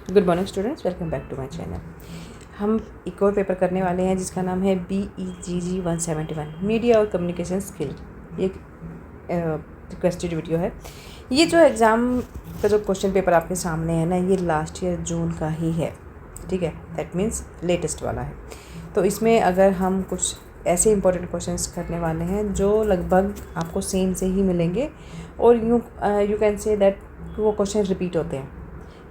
Good morning students, welcome back to my channel. हम एक और पेपर करने वाले हैं जिसका नाम है BEGG 171 मीडिया और कम्युनिकेशन स्किल। ये रिक्वेस्टेड वीडियो है। ये जो एग्ज़ाम का जो क्वेश्चन पेपर आपके सामने है ना, ये लास्ट ईयर जून का ही है, ठीक है। दैट मीन्स लेटेस्ट वाला है। तो इसमें अगर हम कुछ ऐसे इंपॉर्टेंट क्वेश्चंस करने वाले हैं जो लगभग आपको सेम से ही मिलेंगे और यू कैन से दैट वो क्वेश्चन रिपीट होते हैं,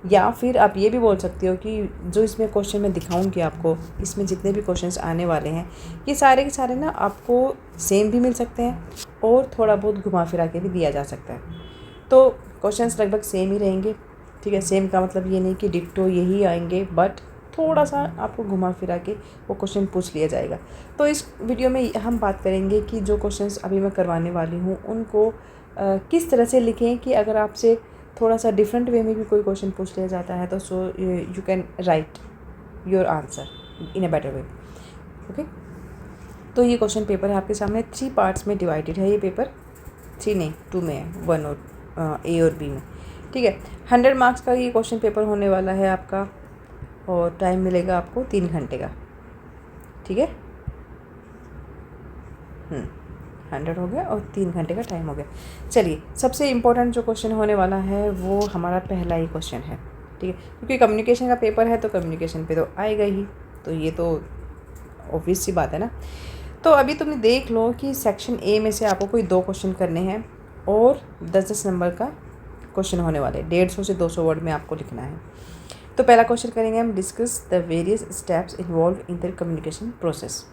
या फिर आप ये भी बोल सकते हो कि जो इसमें क्वेश्चन मैं दिखाऊंगी आपको, इसमें जितने भी क्वेश्चंस आने वाले हैं ये सारे के सारे ना आपको सेम भी मिल सकते हैं और थोड़ा बहुत घुमा फिरा के भी दिया जा सकता है। तो क्वेश्चंस लगभग सेम ही रहेंगे, ठीक है। सेम का मतलब ये नहीं कि डिक्टो यही आएंगे, बट थोड़ा सा आपको घुमा फिरा के वो क्वेश्चन पूछ लिया जाएगा। तो इस वीडियो में हम बात करेंगे कि जो क्वेश्चंस अभी मैं करवाने वाली हूँ उनको किस तरह से लिखें कि अगर आपसे थोड़ा सा डिफरेंट वे में भी कोई क्वेश्चन पूछ लिया जाता है तो so you can write your answer in a better way, okay. तो ये क्वेश्चन पेपर है आपके सामने, 3 पार्ट्स में डिवाइडेड है। ये पेपर 3 नहीं 2 में है, 1 और A और B में, ठीक है। 100 मार्क्स का ये क्वेश्चन पेपर होने वाला है आपका, और टाइम मिलेगा आपको 3 घंटे का, ठीक है। 100 हो गया और 3 घंटे का टाइम हो गया। चलिए, सबसे इम्पोर्टेंट जो क्वेश्चन होने वाला है वो हमारा पहला ही क्वेश्चन है, ठीक है। क्योंकि कम्युनिकेशन का पेपर है तो कम्युनिकेशन पे तो आएगा ही, तो ये तो ऑब्वियस सी बात है ना। तो अभी तुमने देख लो कि सेक्शन A में से आपको कोई 2 क्वेश्चन करने हैं और 10-10 नंबर का क्वेश्चन होने वाले, 150 से 200 वर्ड में आपको लिखना है। तो पहला क्वेश्चन करेंगे हम, discuss the various steps involve in the communication process.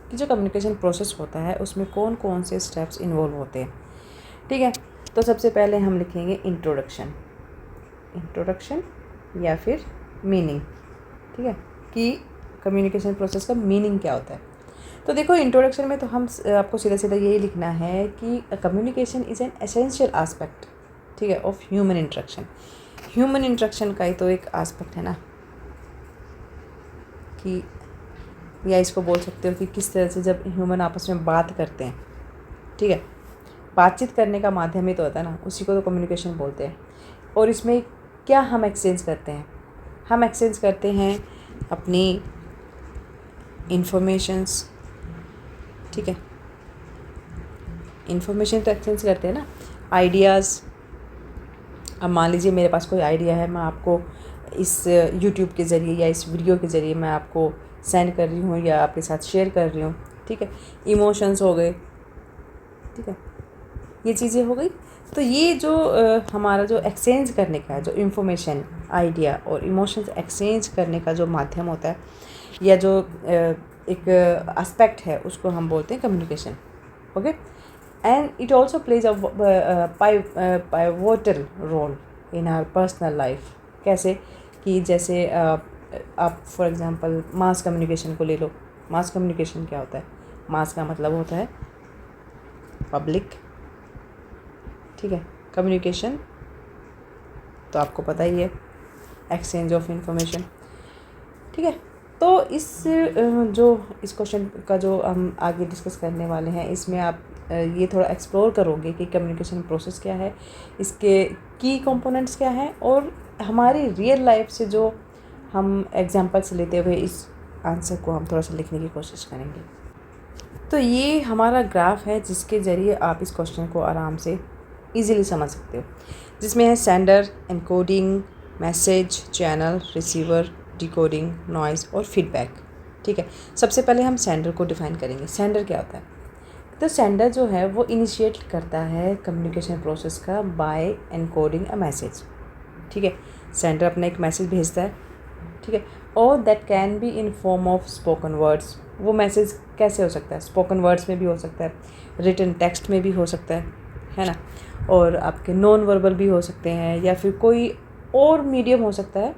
कि जो कम्युनिकेशन प्रोसेस होता है उसमें कौन कौन से स्टेप्स इन्वॉल्व होते हैं, ठीक है। तो सबसे पहले हम लिखेंगे इंट्रोडक्शन या फिर मीनिंग, ठीक है, कि कम्युनिकेशन प्रोसेस का मीनिंग क्या होता है। तो देखो, इंट्रोडक्शन में तो हम आपको सीधा सीधा यही लिखना है कि communication is an essential aspect, ठीक है, of human interaction. Human interaction का ही तो एक आस्पेक्ट है ना, कि या इसको बोल सकते हो कि किस तरह से जब ह्यूमन आपस में बात करते हैं, ठीक है, बातचीत करने का माध्यम ही तो होता है ना, उसी को तो कम्युनिकेशन बोलते हैं। और इसमें क्या हम एक्सचेंज करते हैं? हम एक्सचेंज करते हैं अपनी इंफॉर्मेशंस, ठीक है, इंफॉर्मेशन तो एक्सचेंज करते हैं ना, आइडियाज़। अब मान लीजिए मेरे पास कोई आइडिया है, मैं आपको इस यूट्यूब के ज़रिए या इस वीडियो के ज़रिए मैं आपको सेंड कर रही हूँ या आपके साथ शेयर कर रही हूँ, ठीक है। इमोशंस हो गए, ठीक है, ये चीज़ें हो गई। तो ये जो हमारा जो एक्सचेंज करने का जो इंफॉर्मेशन, आइडिया और इमोशंस एक्सचेंज करने का जो माध्यम होता है या जो एक एस्पेक्ट है, उसको हम बोलते हैं communication, okay. And it also plays a pivotal role in our personal life. कैसे कि जैसे आप फॉर एग्जांपल मास कम्युनिकेशन को ले लो। मास कम्युनिकेशन क्या होता है? मास का मतलब होता है पब्लिक, ठीक है। कम्युनिकेशन तो आपको पता ही है, एक्सचेंज ऑफ इंफॉर्मेशन, ठीक है। तो इस क्वेश्चन का जो हम आगे डिस्कस करने वाले हैं, इसमें आप ये थोड़ा एक्सप्लोर करोगे कि कम्युनिकेशन प्रोसेस क्या है, इसके की कंपोनेंट्स क्या हैं, और हमारी रियल लाइफ से जो हम एग्जांपल्स लेते हुए इस आंसर को हम थोड़ा सा लिखने की कोशिश करेंगे। तो ये हमारा ग्राफ है जिसके ज़रिए आप इस क्वेश्चन को आराम से इजीली समझ सकते हो, जिसमें है sender, encoding, message, channel, receiver, decoding, noise और फीडबैक, ठीक है। सबसे पहले हम सेंडर को डिफ़ाइन करेंगे। सेंडर क्या होता है? तो सेंडर जो है वो इनिशिएट करता है कम्युनिकेशन प्रोसेस का बाय एनकोडिंग अ मैसेज, ठीक है। सेंडर अपना एक मैसेज भेजता है, ठीक है, और that can be in form of spoken words. वो मैसेज कैसे हो सकता है? स्पोकन वर्ड्स में भी हो सकता है, रिटन टेक्स्ट में भी हो सकता है ना, और आपके नॉन वर्बल भी हो सकते हैं, या फिर कोई और मीडियम हो सकता है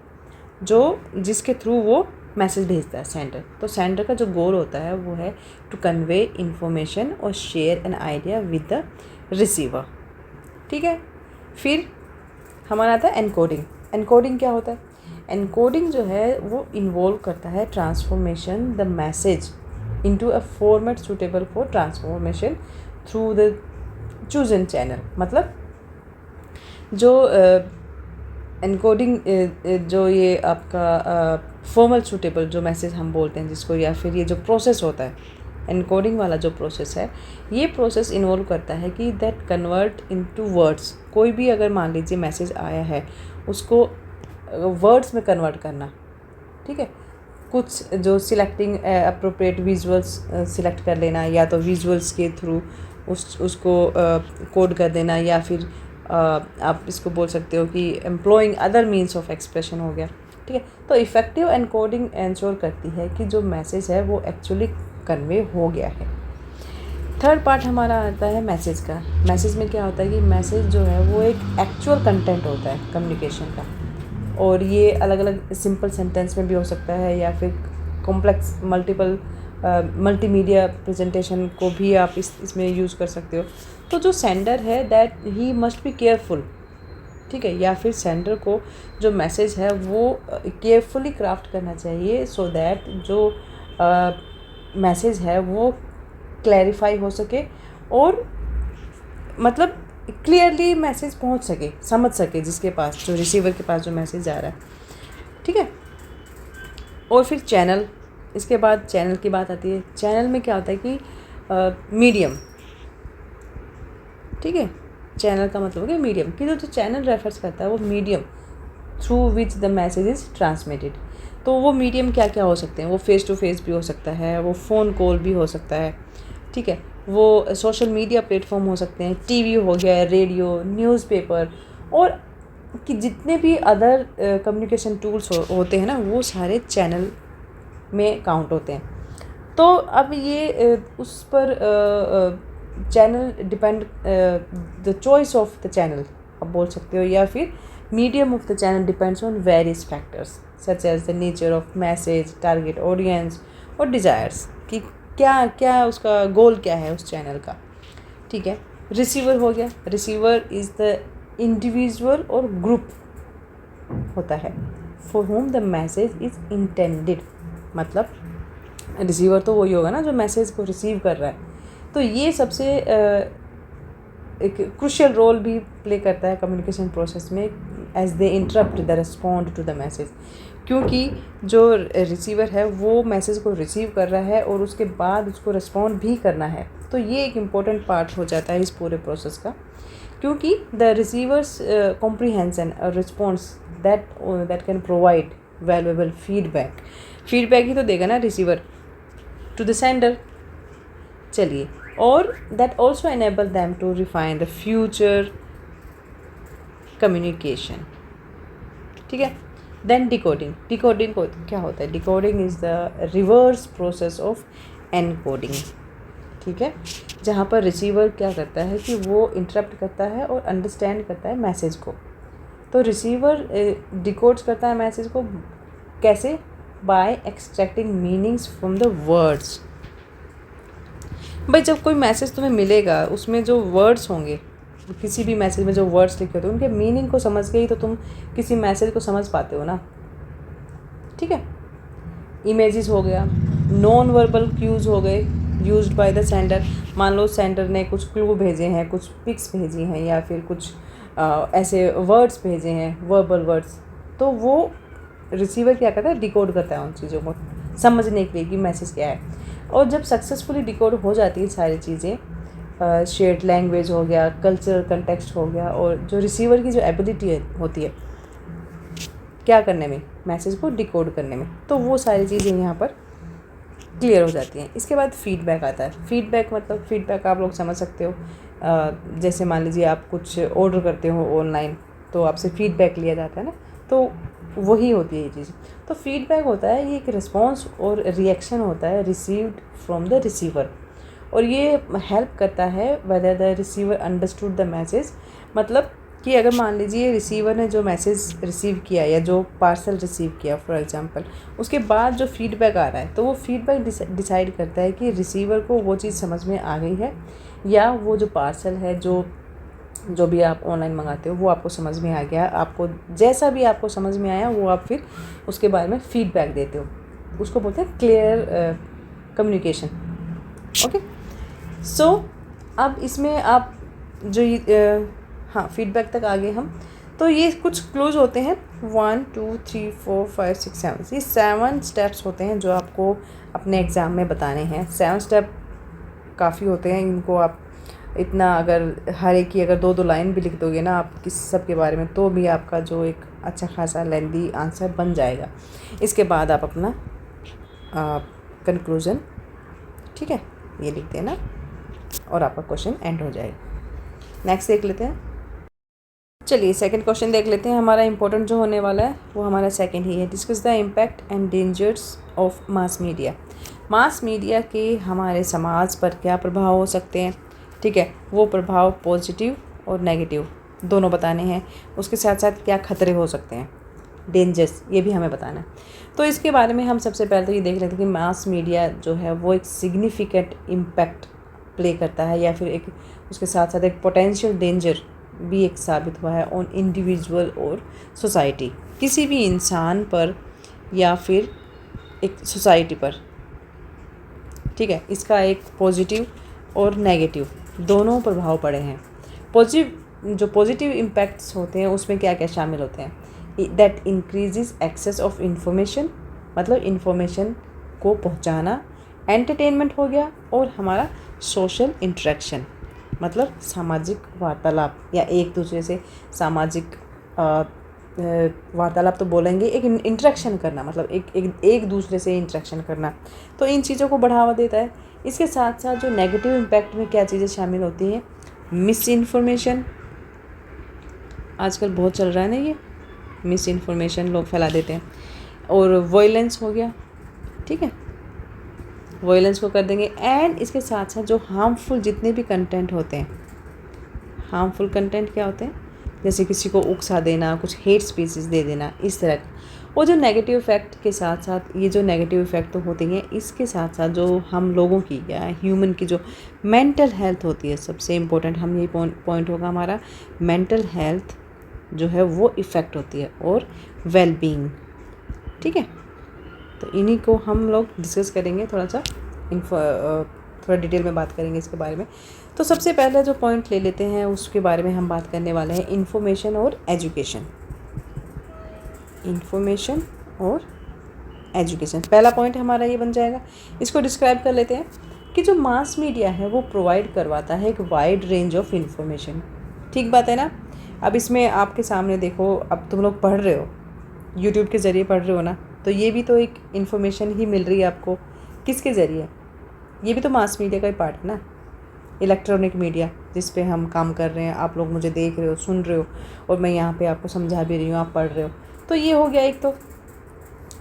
जो जिसके थ्रू वो मैसेज भेजता है सेंडर। तो सेंडर का जो गोल होता है वो है टू कन्वे इंफॉर्मेशन और share an idea with the receiver, ठीक है। फिर हमारा आता है एनकोडिंग। एनकोडिंग क्या होता है? एनकोडिंग जो है वो इन्वॉल्व करता है transformation the message into a format suitable for transformation through the chosen channel. मतलब जो एनकोडिंग जो ये आपका फॉर्मल सूटेबल जो मैसेज हम बोलते हैं जिसको, या फिर ये जो प्रोसेस होता है एनकोडिंग वाला जो प्रोसेस है, ये प्रोसेस इन्वॉल्व करता है कि दैट कन्वर्ट इनटू वर्ड्स। कोई भी अगर मान लीजिए मैसेज आया है उसको वर्ड्स में कन्वर्ट करना, ठीक है। कुछ जो सिलेक्टिंग अप्रोप्रिएट विजुअल्स सिलेक्ट कर लेना, या तो विजुअल्स के थ्रू उसको कोड कर देना, या फिर आप इसको बोल सकते हो कि employing other means of expression हो गया, ठीक है। तो इफ़ेक्टिव एनकोडिंग इंश्योर करती है कि जो मैसेज है वो एक्चुअली कन्वे हो गया है। थर्ड पार्ट हमारा आता है मैसेज का। मैसेज में क्या होता है कि मैसेज जो है वो एक एक्चुअल कंटेंट होता है कम्युनिकेशन का, और ये अलग अलग सिंपल सेंटेंस में भी हो सकता है, या फिर कॉम्प्लेक्स मल्टीमीडिया प्रेजेंटेशन को भी आप इसमें यूज़ कर सकते हो। तो जो सेंडर है that he must be careful, ठीक है, या फिर सेंडर को जो मैसेज है वो केयरफुली क्राफ्ट करना चाहिए, सो दैट जो मैसेज है वो क्लैरिफाई हो सके, और मतलब क्लियरली मैसेज पहुंच सके, समझ सके जिसके पास, जो रिसीवर के पास जो मैसेज जा रहा है, ठीक है। और फिर चैनल, इसके बाद चैनल की बात आती है। चैनल में क्या होता है कि मीडियम, ठीक है, चैनल का मतलब हो गया मीडियम, कि जो चैनल रेफर्स करता है वो medium through which the message is transmitted. तो वो मीडियम क्या क्या हो सकते हैं, वो फेस टू फेस भी हो सकता है, वो फ़ोन कॉल भी हो सकता है, ठीक है, वो सोशल मीडिया प्लेटफॉर्म हो सकते हैं, टीवी हो गया, रेडियो, न्यूज़पेपर, और कि जितने भी अदर कम्युनिकेशन टूल्स होते हैं ना, वो सारे चैनल में काउंट होते हैं। तो अब ये उस पर channel depend, the choice of the channel आप बोल सकते हो, या फिर medium of the channel depends on various factors such as the nature of message, target audience और डिज़ायर्स, कि क्या क्या उसका गोल क्या है उस चैनल का, ठीक है। रिसीवर हो गया, रिसीवर इज़ द इंडिविजुअल और ग्रुप होता है for home the message is intended. मतलब रिसीवर तो वही होगा ना जो मैसेज को रिसीव कर रहा है। तो ये सबसे एक क्रूशियल रोल भी प्ले करता है कम्युनिकेशन प्रोसेस में, as they interpret the respond to the message, क्योंकि जो रिसीवर है वो मैसेज को रिसीव कर रहा है और उसके बाद उसको रिस्पॉन्ड भी करना है। तो ये एक इम्पोर्टेंट पार्ट हो जाता है इस पूरे प्रोसेस का, क्योंकि द रिसीवर्स कॉम्प्रीहेंशन और response that can provide valuable feedback ही तो देगा ना रिसीवर टू द सेंडर। चलिए, और that also enable them to refine the future communication, ठीक है। देन डिकोडिंग को क्या होता है, decoding is the reverse process of encoding, ठीक है, जहाँ पर रिसीवर क्या करता है कि वो इंटरप्ट करता है और अंडरस्टैंड करता है मैसेज को। तो रिसीवर डिकोड्स करता है मैसेज को कैसे, by extracting meanings from the words. भाई जब कोई मैसेज तुम्हें मिलेगा उसमें जो वर्ड्स होंगे, किसी भी मैसेज में जो वर्ड्स लिखे होते हैं उनके मीनिंग को समझ के ही तो तुम किसी मैसेज को समझ पाते हो ना, ठीक है। इमेजेस हो गया, नॉन वर्बल क्यूज़ हो गए यूज्ड बाय द सेंडर। मान लो सेंडर ने कुछ क्लू भेजे हैं, कुछ पिक्स भेजी हैं, या फिर कुछ ऐसे वर्ड्स भेजे हैं, वर्बल वर्ड्स, तो वो रिसीवर क्या करता है, डिकोड करता है उन चीज़ों को समझने के लिए कि मैसेज क्या है। और जब सक्सेसफुली डिकोड हो जाती है सारी चीज़ें, शेयर्ड लैंग्वेज हो गया, कल्चरल कंटेक्स्ट हो गया, और जो रिसीवर की जो एबिलिटी होती है क्या करने में, मैसेज को डिकोड करने में, तो वो सारी चीज़ें यहाँ पर क्लियर हो जाती हैं। इसके बाद फीडबैक आता है। फीडबैक मतलब फीडबैक आप लोग समझ सकते हो, जैसे मान लीजिए आप कुछ ऑर्डर करते हो ऑनलाइन तो आपसे फीडबैक लिया जाता है ना, तो वही होती है ये चीज़। तो फीडबैक होता है, ये एक रिस्पॉन्स और रिएक्शन होता है रिसीव्ड फ्रॉम द रिसीवर, और ये हेल्प करता है whether the receiver understood the message. मतलब कि अगर मान लीजिए रिसीवर ने जो मैसेज रिसीव किया या जो पार्सल रिसीव किया फॉर एग्जांपल, उसके बाद जो फीडबैक आ रहा है, तो वो फीडबैक डिसाइड करता है कि रिसीवर को वो चीज़ समझ में आ गई है, या वो जो पार्सल है, जो भी आप ऑनलाइन मंगाते हो वो आपको समझ में आ गया। आपको जैसा भी आपको समझ में आया वो आप फिर उसके बारे में फीडबैक देते हो, उसको बोलते हैं क्लियर कम्युनिकेशन। ओके, सो अब इसमें आप जो हाँ फीडबैक तक आ गए हम। तो ये कुछ क्लूज होते हैं 1 2 3 4 5 6 7, ये 7 स्टेप्स होते हैं जो आपको अपने एग्ज़ाम में बताने हैं। 7 स्टेप काफ़ी होते हैं, इनको आप इतना अगर हर एक की अगर 2-2 लाइन भी लिख दोगे ना आप किस सब के बारे में, तो भी आपका जो एक अच्छा खासा लेंदी आंसर बन जाएगा। इसके बाद आप अपना कंक्लूज़न, ठीक है, ये लिख देना और आपका क्वेश्चन एंड हो जाएगा। नेक्स्ट देख लेते हैं। चलिए सेकंड क्वेश्चन देख लेते हैं। हमारा इंपॉर्टेंट जो होने वाला है वो हमारा सेकंड ही है। Discuss the impact and dangers of mass media. Mass media के हमारे समाज पर क्या प्रभाव हो सकते हैं, ठीक है, वो प्रभाव पॉजिटिव और नेगेटिव दोनों बताने हैं। उसके साथ साथ क्या खतरे हो सकते हैं, डेंजर्स, ये भी हमें बताना है। तो इसके बारे में हम सबसे पहले तो ये देख लेते हैं कि मास मीडिया जो है वो एक सिग्निफिकेंट इम्पैक्ट प्ले करता है या फिर एक उसके साथ साथ एक पोटेंशियल डेंजर भी एक साबित हुआ है ऑन इंडिविजुअल और सोसाइटी, किसी भी इंसान पर या फिर एक सोसाइटी पर, ठीक है। इसका एक पॉजिटिव और नेगेटिव दोनों प्रभाव पड़े हैं। जो पॉजिटिव इम्पैक्ट्स होते हैं उसमें क्या क्या शामिल होते हैं, that increases access of information, मतलब इंफॉर्मेशन को पहुंचाना, एंटरटेनमेंट हो गया, और हमारा सोशल इंटरेक्शन, मतलब सामाजिक वार्तालाप या एक दूसरे से सामाजिक वार्तालाप तो बोलेंगे, एक इंटरेक्शन करना, मतलब एक दूसरे से इंटरेक्शन करना, तो इन चीज़ों को बढ़ावा देता है। इसके साथ साथ जो नेगेटिव इम्पैक्ट में क्या चीज़ें शामिल होती हैं, मिस इन्फॉर्मेशन, आजकल बहुत चल रहा है ना ये मिस इन्फॉर्मेशन लोग फैला देते हैं, और वायलेंस हो गया, ठीक है, वायलेंस को कर देंगे। एंड इसके साथ साथ जो हार्मफुल जितने भी कंटेंट होते हैं, हार्मफुल कंटेंट क्या होते हैं, जैसे किसी को उकसा देना, कुछ हेट स्पीचेस दे देना, इस तरह का। और जो नेगेटिव इफ़ेक्ट के साथ साथ ये जो नेगेटिव इफ़ेक्ट तो होते हैं, इसके साथ साथ जो हम लोगों की या ह्यूमन की जो मेंटल हेल्थ होती है, सबसे इम्पोर्टेंट हम ये पॉइंट होगा हमारा, मेंटल हेल्थ जो है वो इफ़ेक्ट होती है, और वेलबींग, ठीक है। तो इन्हीं को हम लोग डिस्कस करेंगे, थोड़ा डिटेल में बात करेंगे इसके बारे में। तो सबसे पहले जो पॉइंट ले लेते हैं उसके बारे में हम बात करने वाले हैं, इंफॉर्मेशन और एजुकेशन। इंफॉर्मेशन और एजुकेशन, पहला पॉइंट हमारा ये बन जाएगा। इसको डिस्क्राइब कर लेते हैं कि जो मास मीडिया है वो प्रोवाइड करवाता है एक वाइड रेंज ऑफ इंफॉर्मेशन, ठीक बात है ना। अब इसमें आपके सामने देखो, अब तुम लोग पढ़ रहे हो, यूट्यूब के ज़रिए पढ़ रहे हो ना, तो ये भी तो एक इन्फॉर्मेशन ही मिल रही है आपको, किसके ज़रिए, ये भी तो मास मीडिया का ही पार्ट है ना। इलेक्ट्रॉनिक मीडिया जिस पे हम काम कर रहे हैं, आप लोग मुझे देख रहे हो, सुन रहे हो, और मैं यहाँ पे आपको समझा भी रही हूँ, आप पढ़ रहे हो, तो ये हो गया एक। तो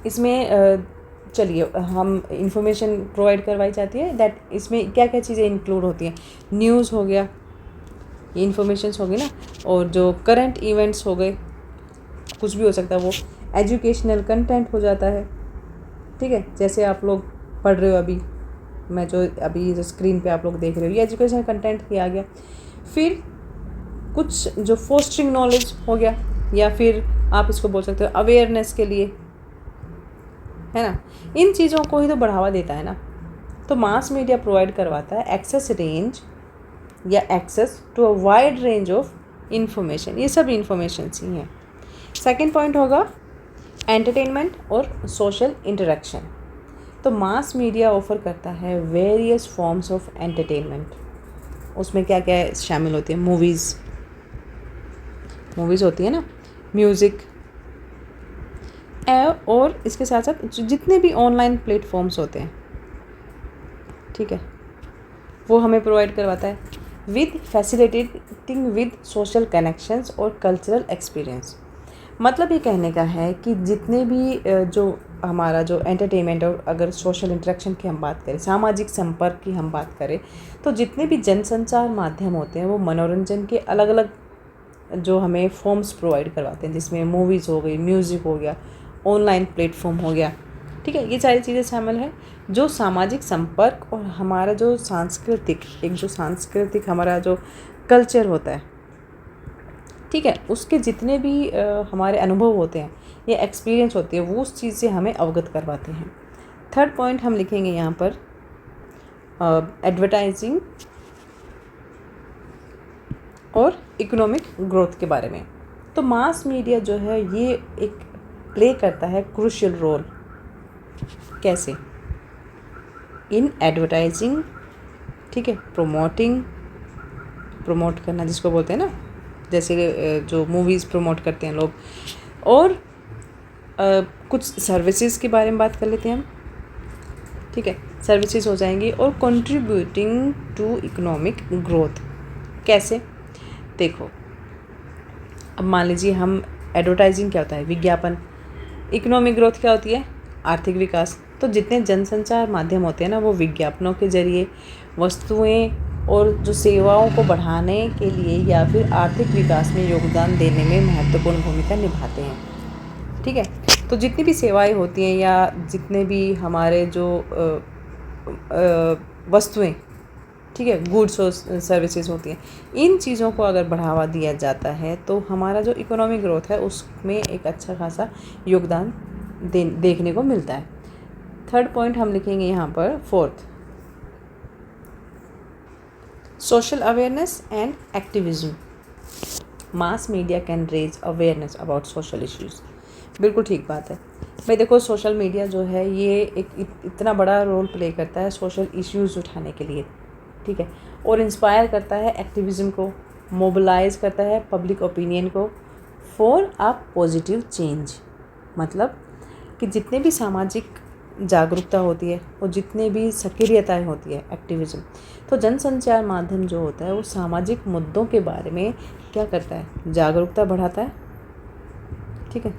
इसमें चलिए हम इंफॉर्मेशन प्रोवाइड करवाई जाती है, दैट इसमें क्या क्या चीज़ें इंक्लूड होती हैं, न्यूज़ हो गया, ये इन्फॉर्मेशंस हो गई ना, और जो करंट इवेंट्स हो गए, कुछ भी हो सकता है वो, एजुकेशनल कंटेंट हो जाता है, ठीक है, जैसे आप लोग पढ़ रहे हो अभी, मैं जो अभी जो स्क्रीन पे आप लोग देख रहे हो, ये एजुकेशनल कंटेंट ही आ गया। फिर कुछ जो फोस्टरिंग नॉलेज हो गया, या फिर आप इसको बोल सकते हो अवेयरनेस के लिए, है ना, इन चीज़ों को ही तो बढ़ावा देता है ना। तो मास मीडिया प्रोवाइड करवाता है एक्सेस रेंज या access to a wide range of information, ये सब इंफॉर्मेशन ही हैं। सेकेंड पॉइंट होगा एंटरटेनमेंट और सोशल इंटरेक्शन। तो मास मीडिया ऑफर करता है वेरियस फॉर्म्स ऑफ एंटरटेनमेंट, उसमें क्या क्या शामिल होती है, मूवीज़ होती है ना, म्यूज़िक, और इसके साथ साथ जितने भी ऑनलाइन प्लेटफॉर्म्स होते हैं, ठीक है, वो हमें प्रोवाइड करवाता है with facilitating with social connections और कल्चरल एक्सपीरियंस। मतलब ये कहने का है कि जितने भी जो हमारा जो एंटरटेनमेंट और अगर सोशल इंटरेक्शन की हम बात करें, सामाजिक संपर्क की हम बात करें, तो जितने भी जनसंचार माध्यम होते हैं वो मनोरंजन के अलग अलग जो हमें फॉर्म्स प्रोवाइड करवाते हैं, जिसमें मूवीज़ हो गई, म्यूज़िक हो गया, ऑनलाइन प्लेटफॉर्म हो गया, ठीक है, ये सारी चीज़ें शामिल हैं। जो सामाजिक संपर्क और हमारा जो सांस्कृतिक हमारा जो कल्चर होता है, ठीक है, उसके जितने भी हमारे अनुभव होते हैं या एक्सपीरियंस होती है, वो उस चीज़ से हमें अवगत करवाते हैं। थर्ड पॉइंट हम लिखेंगे यहाँ पर एडवर्टाइजिंग और इकोनॉमिक ग्रोथ के बारे में। तो मास मीडिया जो है ये एक प्ले करता है क्रूशियल रोल। कैसे? इन एडवर्टाइजिंग, ठीक है, प्रमोट करना जिसको बोलते हैं ना, जैसे जो मूवीज़ प्रमोट करते हैं लोग, और कुछ सर्विसेज के बारे में बात कर लेते हैं हम, ठीक है, सर्विसेज हो जाएंगी, और कंट्रीब्यूटिंग टू इकोनॉमिक ग्रोथ। कैसे? देखो, अब मान लीजिए हम एडवर्टाइजिंग क्या होता है? विज्ञापन। इकोनॉमिक ग्रोथ क्या होती है? आर्थिक विकास। तो जितने जनसंचार माध्यम होते हैं ना, वो विज्ञापनों के जरिए वस्तुएं और जो सेवाओं को बढ़ाने के लिए या फिर आर्थिक विकास में योगदान देने में महत्वपूर्ण भूमिका निभाते हैं। ठीक है, तो जितनी भी सेवाएं होती हैं या जितने भी हमारे जो वस्तुएं, ठीक है, गुड्स और सर्विसेज होती हैं, इन चीज़ों को अगर बढ़ावा दिया जाता है तो हमारा जो इकोनॉमिक ग्रोथ है उसमें एक अच्छा खासा योगदान देखने को मिलता है। थर्ड पॉइंट हम लिखेंगे यहाँ पर, fourth, social awareness and activism. Mass media can raise awareness about social issues. बिल्कुल ठीक बात है भाई। देखो, सोशल मीडिया जो है ये एक इतना बड़ा रोल प्ले करता है सोशल इश्यूज़ उठाने के लिए, ठीक है, और इंस्पायर करता है एक्टिविज़म को, मोबिलाइज करता है पब्लिक ओपिनियन को फॉर अ पॉजिटिव चेंज। मतलब कि जितने भी सामाजिक जागरूकता होती है और जितने भी सक्रियताएं होती है, एक्टिविज़म, तो जनसंचार माध्यम जो होता है वो सामाजिक मुद्दों के बारे में क्या करता है? जागरूकता बढ़ाता है। ठीक है,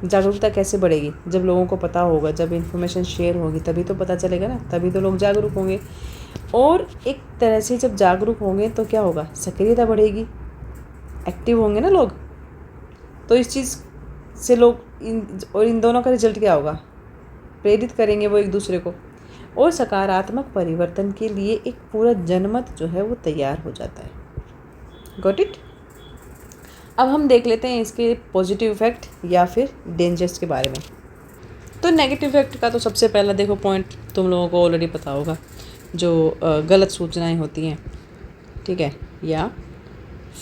जागरूकता कैसे बढ़ेगी? जब लोगों को पता होगा, जब इन्फॉर्मेशन शेयर होगी तभी तो पता चलेगा ना, तभी तो लोग जागरूक होंगे। और एक तरह से जब जागरूक होंगे तो क्या होगा? सक्रियता बढ़ेगी, एक्टिव होंगे ना लोग। तो इस चीज़ से लोग इन दोनों का रिजल्ट क्या होगा? प्रेरित करेंगे वो एक दूसरे को, और सकारात्मक परिवर्तन के लिए एक पूरा जनमत जो है वो तैयार हो जाता है। Got it? अब हम देख लेते हैं इसके पॉजिटिव इफेक्ट या फिर डेंजर्स के बारे में। तो नेगेटिव इफेक्ट का तो सबसे पहला देखो पॉइंट तुम लोगों को ऑलरेडी पता होगा, जो गलत सूचनाएं होती हैं, ठीक है, या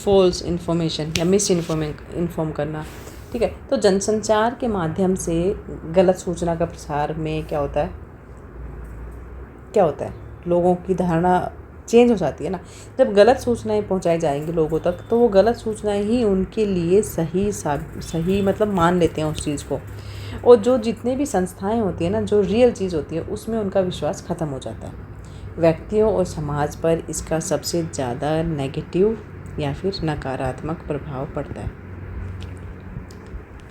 फॉल्स इन्फॉर्मेशन या मिस इन्फॉर्म करना। ठीक है, तो जनसंचार के माध्यम से गलत सूचना का प्रसार में क्या होता है? लोगों की धारणा चेंज हो जाती है ना। जब गलत सूचनाएं पहुंचाई जाएंगी लोगों तक तो वो गलत सूचनाएं ही उनके लिए सही मतलब मान लेते हैं उस चीज़ को, और जो जितने भी संस्थाएं होती हैं ना, जो रियल चीज़ होती है उसमें उनका विश्वास ख़त्म हो जाता है। व्यक्तियों और समाज पर इसका सबसे ज़्यादा नेगेटिव या फिर नकारात्मक प्रभाव पड़ता है।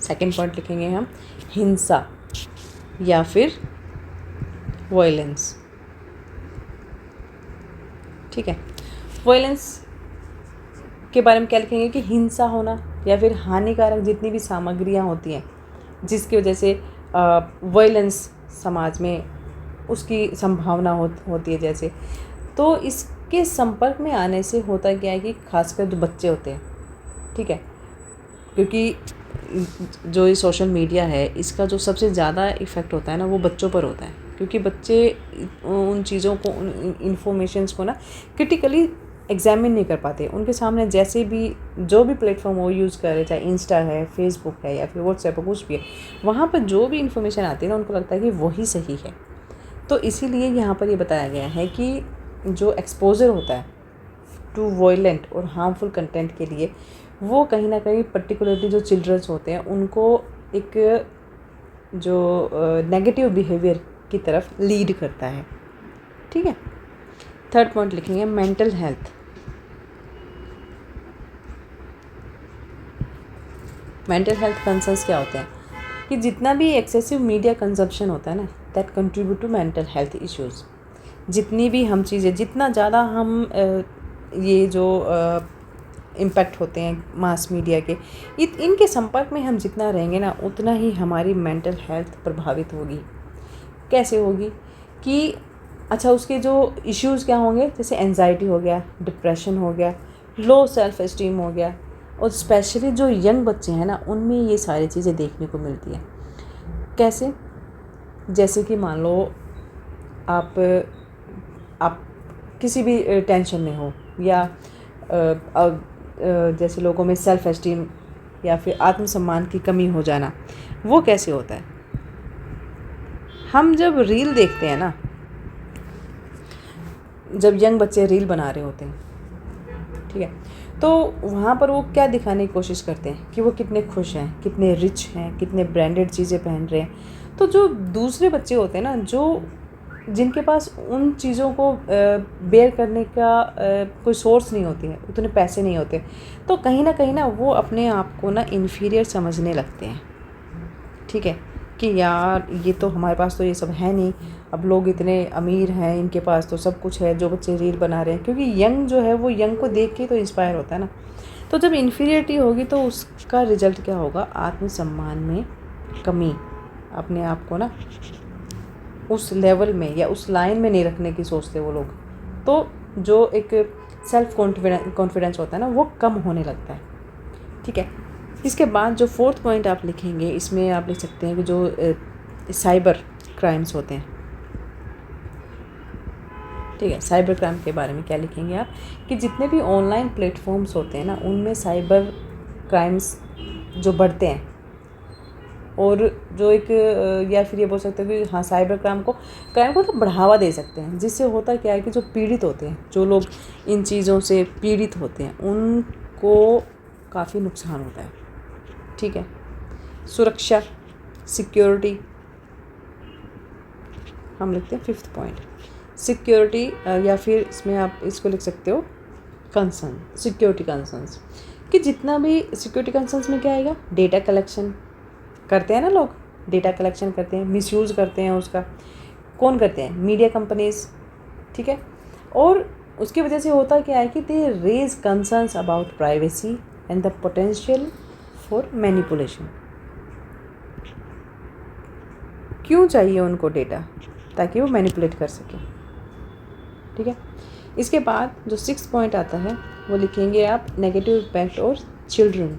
सेकेंड पॉइंट लिखेंगे हम, हिंसा या फिर वायलेंस। ठीक है, वायलेंस के बारे में क्या लिखेंगे कि हिंसा होना या फिर हानिकारक जितनी भी सामग्रियां होती हैं जिसकी वजह से वायलेंस समाज में उसकी संभावना होती है, जैसे, तो इसके संपर्क में आने से होता क्या है कि खासकर जो बच्चे होते हैं, ठीक है, क्योंकि जो ये सोशल मीडिया है इसका जो सबसे ज़्यादा इफ़ेक्ट होता है ना वो बच्चों पर होता है, क्योंकि बच्चे उन चीज़ों को, उन इन्फॉर्मेशंस को ना क्रिटिकली एग्जामिन नहीं कर पाते। उनके सामने जैसे भी जो भी प्लेटफॉर्म वो यूज़ कर रहे, चाहे इंस्टा है, फेसबुक है या फिर व्हाट्सएप है, कुछ भी है, वहाँ पर जो भी इन्फॉर्मेशन आती है ना उनको लगता है कि वही सही है। तो इसीलिए यहाँ पर ये बताया गया है कि जो एक्सपोजर होता है टू वायलेंट और हार्मफुल कंटेंट के लिए, वो कहीं ना कहीं पर्टिकुलरली जो चिल्ड्रंस होते हैं उनको एक जो नेगेटिव बिहेवियर की तरफ लीड करता है। ठीक है, थर्ड पॉइंट लिखेंगे, mental health. Mental health concerns क्या होते हैं कि जितना भी एक्सेसिव मीडिया कंजप्शन होता है ना, that contribute to mental health issues. जितनी भी हम चीज़ें, जितना ज़्यादा हम ये जो इम्पैक्ट होते हैं मास मीडिया के, इनके संपर्क में हम जितना रहेंगे ना उतना ही हमारी मेंटल हेल्थ प्रभावित होगी। कैसे होगी कि अच्छा, उसके जो इश्यूज़ क्या होंगे, जैसे एंजाइटी हो गया, डिप्रेशन हो गया, लो सेल्फ एस्टीम हो गया, और स्पेशली जो यंग बच्चे हैं ना उनमें ये सारी चीज़ें देखने को मिलती हैं। कैसे? जैसे कि मान लो आप किसी भी टेंशन में हो, या जैसे लोगों में सेल्फ एस्टीम या फिर आत्मसम्मान की कमी हो जाना, वो कैसे होता है? हम जब रील देखते हैं ना, जब यंग बच्चे रील बना रहे होते हैं, ठीक है, तो वहाँ पर वो क्या दिखाने की कोशिश करते हैं कि वो कितने खुश हैं, कितने रिच हैं, कितने ब्रांडेड चीज़ें पहन रहे हैं। तो जो दूसरे बच्चे होते हैं ना, जो जिनके पास उन चीज़ों को बेयर करने का कोई सोर्स नहीं होती है, उतने पैसे नहीं होते, तो कहीं ना वो अपने आप को ना इन्फीरियर समझने लगते हैं, ठीक है, कि यार ये तो हमारे पास तो ये सब है नहीं, अब लोग इतने अमीर हैं, इनके पास तो सब कुछ है, जो बच्चे रील बना रहे हैं। क्योंकि यंग जो है वो यंग को देख के तो इंस्पायर होता है ना। तो जब इन्फीरियरिटी होगी तो उसका रिजल्ट क्या होगा? आत्मसम्मान में कमी, अपने आप को ना उस लेवल में या उस लाइन में नहीं रखने की सोचते वो लोग। तो जो एक सेल्फ कॉन्फिडेंस होता है ना, वो कम होने लगता है, ठीक है। इसके बाद जो 4th पॉइंट आप लिखेंगे, इसमें आप लिख सकते हैं कि जो साइबर क्राइम्स होते हैं, ठीक है, साइबर क्राइम के बारे में क्या लिखेंगे आप कि जितने भी ऑनलाइन प्लेटफॉर्म्स होते हैं ना, उनमें साइबर क्राइम्स जो बढ़ते हैं, और जो एक या फिर ये बोल सकते हो कि हाँ, साइबर क्राइम को तो बढ़ावा दे सकते हैं, जिससे होता क्या है कि जो पीड़ित होते हैं, जो लोग इन चीज़ों से पीड़ित होते हैं, उनको काफ़ी नुकसान होता है, ठीक है। सुरक्षा, सिक्योरिटी, हम लिखते हैं 5th पॉइंट सिक्योरिटी, या फिर इसमें आप इसको लिख सकते हो कंसर्न, सिक्योरिटी कंसर्न्स, कि जितना भी सिक्योरिटी कंसर्न्स में क्या आएगा? डेटा कलेक्शन करते हैं ना लोग, डेटा कलेक्शन करते हैं, मिसयूज़ करते हैं उसका। कौन करते हैं? मीडिया कंपनीज, ठीक है। और उसकी वजह से होता क्या है कि they raise concerns about privacy and the potential for manipulation. क्यों चाहिए उनको डेटा? ताकि वो मैनिपुलेट कर सकें, ठीक है। इसके बाद जो 6th पॉइंट आता है वो लिखेंगे आप नेगेटिव इम्पैक्ट और चिल्ड्रन।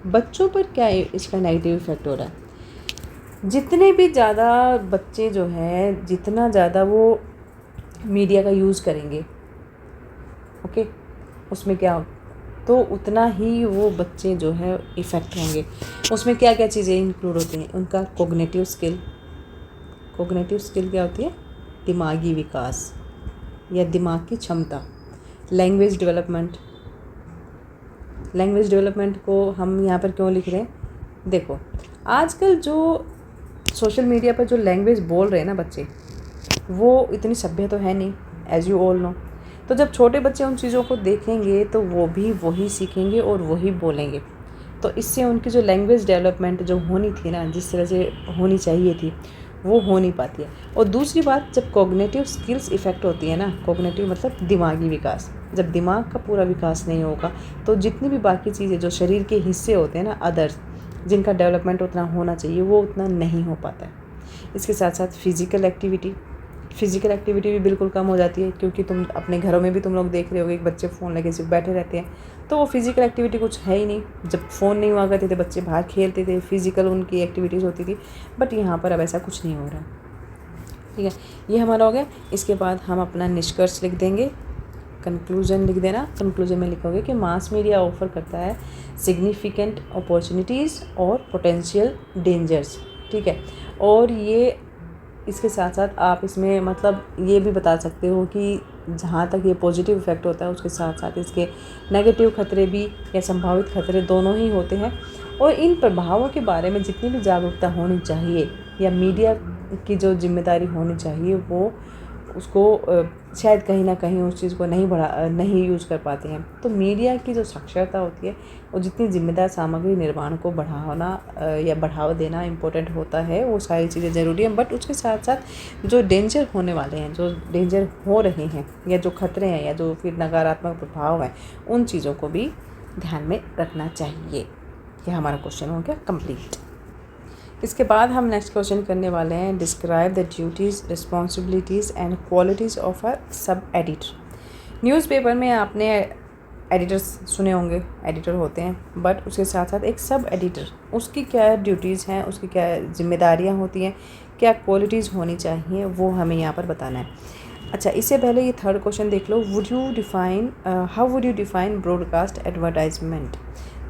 बच्चों पर क्या इसका नेगेटिव इफेक्ट हो रहा है? जितने भी ज़्यादा बच्चे जो हैं, जितना ज़्यादा वो मीडिया का यूज़ करेंगे, ओके, उसमें क्या, तो उतना ही वो बच्चे जो है इफ़ेक्ट होंगे। उसमें क्या क्या चीज़ें इंक्लूड होती हैं? उनका कोग्निटिव स्किल क्या होती है? दिमागी विकास या दिमाग की क्षमता। लैंग्वेज डेवलपमेंट को हम यहाँ पर क्यों लिख रहे हैं? देखो, आजकल जो सोशल मीडिया पर जो लैंग्वेज बोल रहे हैं ना बच्चे, वो इतनी सभ्य तो है नहीं, एज यू ऑल नो। तो जब छोटे बच्चे उन चीज़ों को देखेंगे तो वो भी वही सीखेंगे और वही बोलेंगे। तो इससे उनकी जो लैंग्वेज डेवलपमेंट जो होनी थी ना, जिस तरह से होनी चाहिए थी, वो हो नहीं पाती है। और दूसरी बात, जब कॉग्निटिव स्किल्स इफ़ेक्ट होती है ना, कॉग्निटिव मतलब दिमागी विकास, जब दिमाग का पूरा विकास नहीं होगा तो जितनी भी बाकी चीज़ें जो शरीर के हिस्से होते हैं ना, अदर्स, जिनका डेवलपमेंट उतना होना चाहिए, वो उतना नहीं हो पाता है। इसके साथ साथ फिज़िकल एक्टिविटी भी बिल्कुल कम हो जाती है, क्योंकि तुम अपने घरों में भी तुम लोग देख रहे होगे कि बच्चे फ़ोन लेके सिर्फ बैठे रहते हैं, तो वो फिज़िकल एक्टिविटी कुछ है ही नहीं। जब फ़ोन नहीं हुआ करते थे, बच्चे बाहर खेलते थे, फिज़िकल उनकी एक्टिविटीज़ होती थी, बट यहाँ पर अब ऐसा कुछ नहीं हो रहा, ठीक है। ये हमारा हो गया। इसके बाद हम अपना निष्कर्ष लिख देंगे, कंक्लूजन लिख देना। कंक्लूजन में लिखोगे कि मास मीडिया ऑफर करता है सिग्निफिकेंट अपॉर्चुनिटीज़ और पोटेंशियल डेंजर्स, ठीक है। और ये इसके साथ साथ आप इसमें मतलब ये भी बता सकते हो कि जहाँ तक ये पॉजिटिव इफ़ेक्ट होता है, उसके साथ साथ इसके नेगेटिव खतरे भी या संभावित खतरे दोनों ही होते हैं। और इन प्रभावों के बारे में जितनी भी जागरूकता होनी चाहिए या मीडिया की जो जिम्मेदारी होनी चाहिए, वो उसको शायद कहीं ना कहीं उस चीज़ को नहीं यूज़ कर पाते हैं। तो मीडिया की जो साक्षरता होती है, और जितनी जिम्मेदार सामग्री निर्माण को बढ़ाना या बढ़ावा देना इम्पोर्टेंट होता है, वो सारी चीज़ें ज़रूरी हैं। बट उसके साथ साथ जो डेंजर होने वाले हैं, जो डेंजर हो रहे हैं, या जो खतरे हैं, या जो फिर नकारात्मक प्रभाव हैं, उन चीज़ों को भी ध्यान में रखना चाहिए। यह हमारा क्वेश्चन हो गया कंप्लीट। इसके बाद हम नेक्स्ट क्वेश्चन करने वाले हैं, describe the duties, responsibilities and qualities of a sub editor. Newspaper में आपने एडिटर्स सुने होंगे, एडिटर होते हैं, बट उसके साथ साथ एक सब एडिटर, उसकी क्या ड्यूटीज़ हैं, उसकी क्या जिम्मेदारियां होती हैं, क्या क्वालिटीज़ होनी चाहिए, वो हमें यहाँ पर बताना है। अच्छा, इससे पहले ये 3rd क्वेश्चन देख लो। How would you define broadcast advertisement?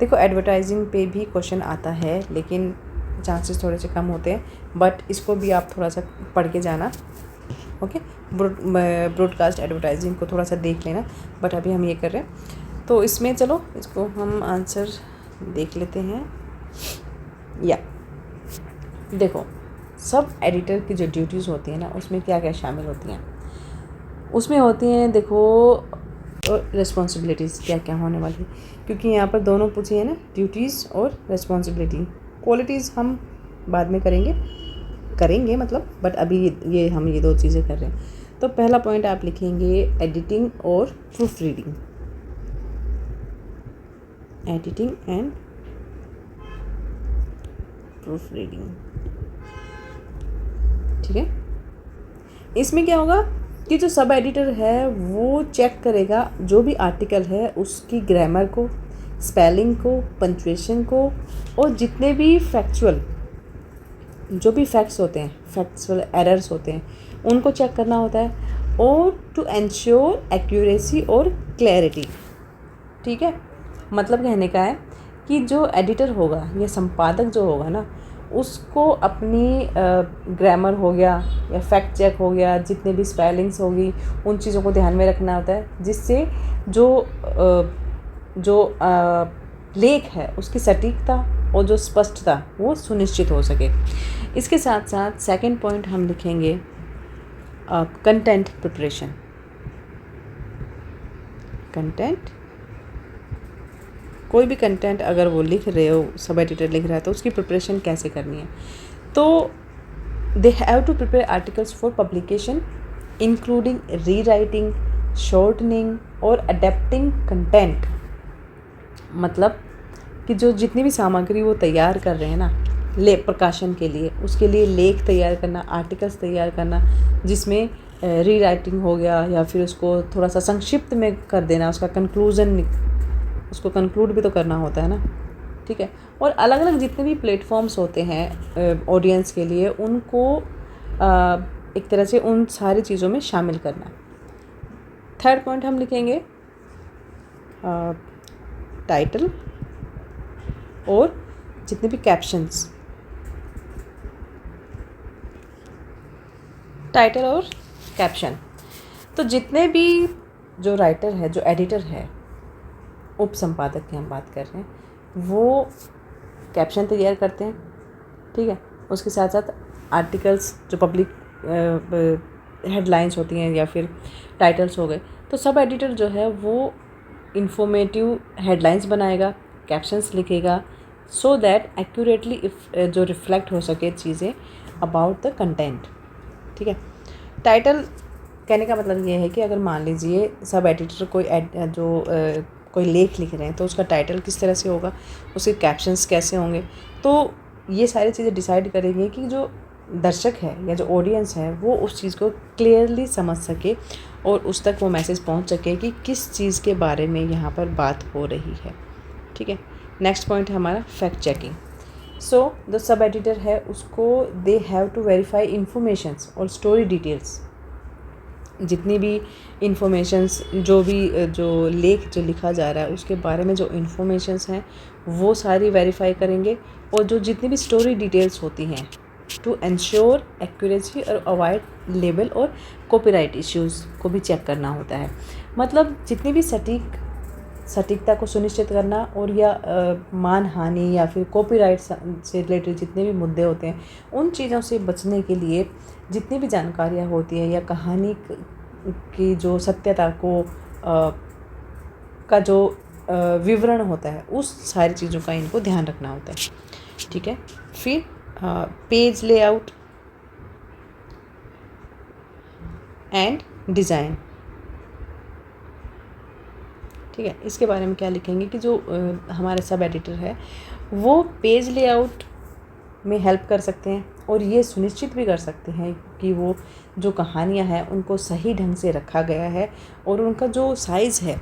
देखो एडवर्टाइजिंग पे भी क्वेश्चन आता है, लेकिन चांसेस थोड़े से कम होते हैं, बट इसको भी आप थोड़ा सा पढ़ के जाना। ओके, ब्रॉडकास्ट एडवर्टाइजिंग को थोड़ा सा देख लेना, बट अभी हम ये कर रहे हैं। तो इसमें चलो इसको हम आंसर देख लेते हैं। या देखो, सब एडिटर की जो ड्यूटीज़ होती हैं ना, उसमें क्या क्या शामिल होती हैं। उसमें होती हैं, देखो रिस्पॉन्सिबिलिटीज़ क्या क्या होने वाली, क्योंकि यहाँ पर दोनों पूछी है ना, ड्यूटीज़ और रिस्पॉन्सिबिलिटी। क्वालिटीज़ हम बाद में करेंगे मतलब, बट अभी ये हम ये दो चीज़ें कर रहे हैं। तो पहला पॉइंट आप लिखेंगे एडिटिंग और proof reading. Editing and proof reading, ठीक है। इसमें क्या होगा कि जो सब एडिटर है वो चेक करेगा जो भी आर्टिकल है उसकी ग्रामर को, स्पेलिंग को, पंक्चुएशन को, और जितने भी जो भी फैक्ट्स होते हैं, फैक्चुअल एरर्स होते हैं, उनको चेक करना होता है, और टू एंश्योर एक्यूरेसी और क्लैरिटी, ठीक है। मतलब कहने का है कि जो एडिटर होगा या संपादक जो होगा ना, उसको अपनी ग्रामर हो गया या फैक्ट चेक हो गया, जितने भी स्पेलिंग्स होगी, उन चीज़ों को ध्यान में रखना होता है, जिससे जो लेख है उसकी सटीकता और जो स्पष्टता वो सुनिश्चित हो सके। इसके साथ साथ सेकंड पॉइंट हम लिखेंगे कंटेंट प्रिपरेशन। कंटेंट, कोई भी कंटेंट अगर वो लिख रहे हो, सब एडिटर लिख रहा है, तो उसकी प्रिपरेशन कैसे करनी है। तो they have to prepare articles for publication including rewriting, shortening और अडेप्टिंग कंटेंट। मतलब कि जो जितनी भी सामग्री वो तैयार कर रहे हैं ना प्रकाशन के लिए, उसके लिए लेख तैयार करना, आर्टिकल्स तैयार करना, जिसमें रीराइटिंग हो गया, या फिर उसको थोड़ा सा संक्षिप्त में कर देना, उसका उसको कंक्लूड भी तो करना होता है ना, ठीक है। और अलग अलग जितने भी प्लेटफॉर्म्स होते हैं ऑडियंस के लिए, उनको एक तरह से उन सारी चीज़ों में शामिल करना। थर्ड पॉइंट हम लिखेंगे टाइटल और जितने भी कैप्शंस, टाइटल और कैप्शन। तो जितने भी जो राइटर है, जो एडिटर है, उप संपादक की हम बात कर रहे हैं, वो कैप्शन तैयार करते हैं, ठीक है। उसके साथ साथ आर्टिकल्स, जो पब्लिक हेडलाइंस होती हैं या फिर टाइटल्स हो गए, तो सब एडिटर जो है वो इंफॉर्मेटिव हेडलाइंस बनाएगा, कैप्शंस लिखेगा, सो दैट एक्यूरेटली जो रिफ्लेक्ट हो सके चीज़ें अबाउट द कंटेंट, ठीक है। टाइटल कहने का मतलब ये है कि अगर मान लीजिए सब एडिटर कोई लेख लिख रहे हैं, तो उसका टाइटल किस तरह से होगा, उसके कैप्शंस कैसे होंगे, तो ये सारी चीज़ें डिसाइड करेंगे कि जो दर्शक है या जो ऑडियंस है वो उस चीज़ को क्लियरली समझ सके और उस तक वो मैसेज पहुंच सके कि किस चीज़ के बारे में यहाँ पर बात हो रही है, ठीक है। नेक्स्ट पॉइंट है हमारा fact checking. So the sub editor है, उसको they have to verify informations और स्टोरी डिटेल्स। जितनी भी इंफॉर्मेशंस, जो लेख जो लिखा जा रहा है उसके बारे में जो इंफॉर्मेशंस हैं वो सारी वेरीफाई करेंगे, और जो जितनी भी स्टोरी डिटेल्स होती हैं, टू एंश्योर एक्यूरेसी और अवॉइड लेबल और कॉपीराइट इश्यूज़ को भी चेक करना होता है। मतलब जितनी भी सटीकता को सुनिश्चित करना, और या मानहानि या फिर कॉपीराइट से रिलेटेड जितने भी मुद्दे होते हैं, उन चीज़ों से बचने के लिए जितनी भी जानकारियाँ होती हैं या कहानी की जो सत्यता को का जो विवरण होता है, उस सारी चीज़ों का इनको ध्यान रखना होता है, ठीक है। फिर पेज लेआउट एंड डिज़ाइन, ठीक है। इसके बारे में क्या लिखेंगे कि जो हमारे सब एडिटर है वो पेज लेआउट में हेल्प कर सकते हैं, और ये सुनिश्चित भी कर सकते हैं कि वो जो कहानियाँ हैं उनको सही ढंग से रखा गया है, और उनका जो साइज़ है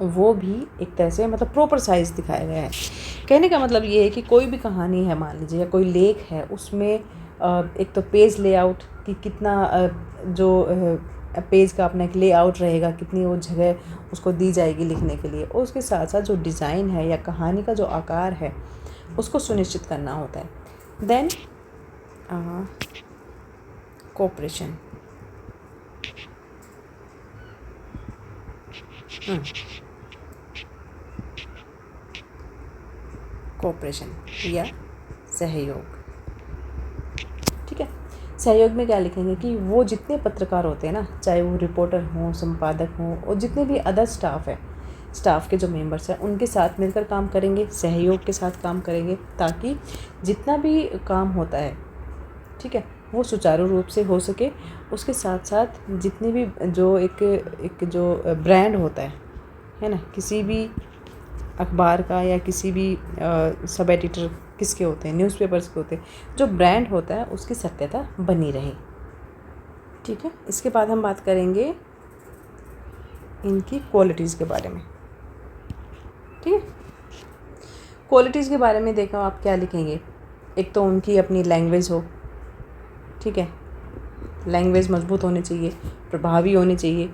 वो भी एक तरह से मतलब प्रॉपर साइज़ दिखाया गया है। कहने का मतलब ये है कि कोई भी कहानी है, मान लीजिए, या कोई लेख है, उसमें एक तो पेज लेआउट कि कितना जो पेज का अपना एक लेआउट रहेगा, कितनी वो जगह उसको दी जाएगी लिखने के लिए, और उसके साथ साथ जो डिज़ाइन है या कहानी का जो आकार है उसको सुनिश्चित करना होता है। देन कोऑपरेशन, कोऑपरेशन या सहयोग। ठीक है, सहयोग में क्या लिखेंगे कि वो जितने पत्रकार होते हैं ना, चाहे वो रिपोर्टर हों, संपादक हों, और जितने भी अदर स्टाफ है, स्टाफ के जो मेंबर्स हैं उनके साथ मिलकर काम करेंगे, सहयोग के साथ काम करेंगे, ताकि जितना भी काम होता है, ठीक है, वो सुचारू रूप से हो सके। उसके साथ साथ जितने भी जो एक जो ब्रांड होता है ना, किसी भी अखबार का या किसी भी सब एडिटर किसके होते हैं, न्यूज़पेपर्स के होते हैं, जो ब्रांड होता है उसकी सत्यता बनी रहे। ठीक है, इसके बाद हम बात करेंगे इनकी क्वालिटीज़ के बारे में। ठीक है, क्वालिटीज़ के बारे में देखो आप क्या लिखेंगे। एक तो उनकी अपनी लैंग्वेज हो, ठीक है, लैंग्वेज मजबूत होनी चाहिए, प्रभावी होनी चाहिए।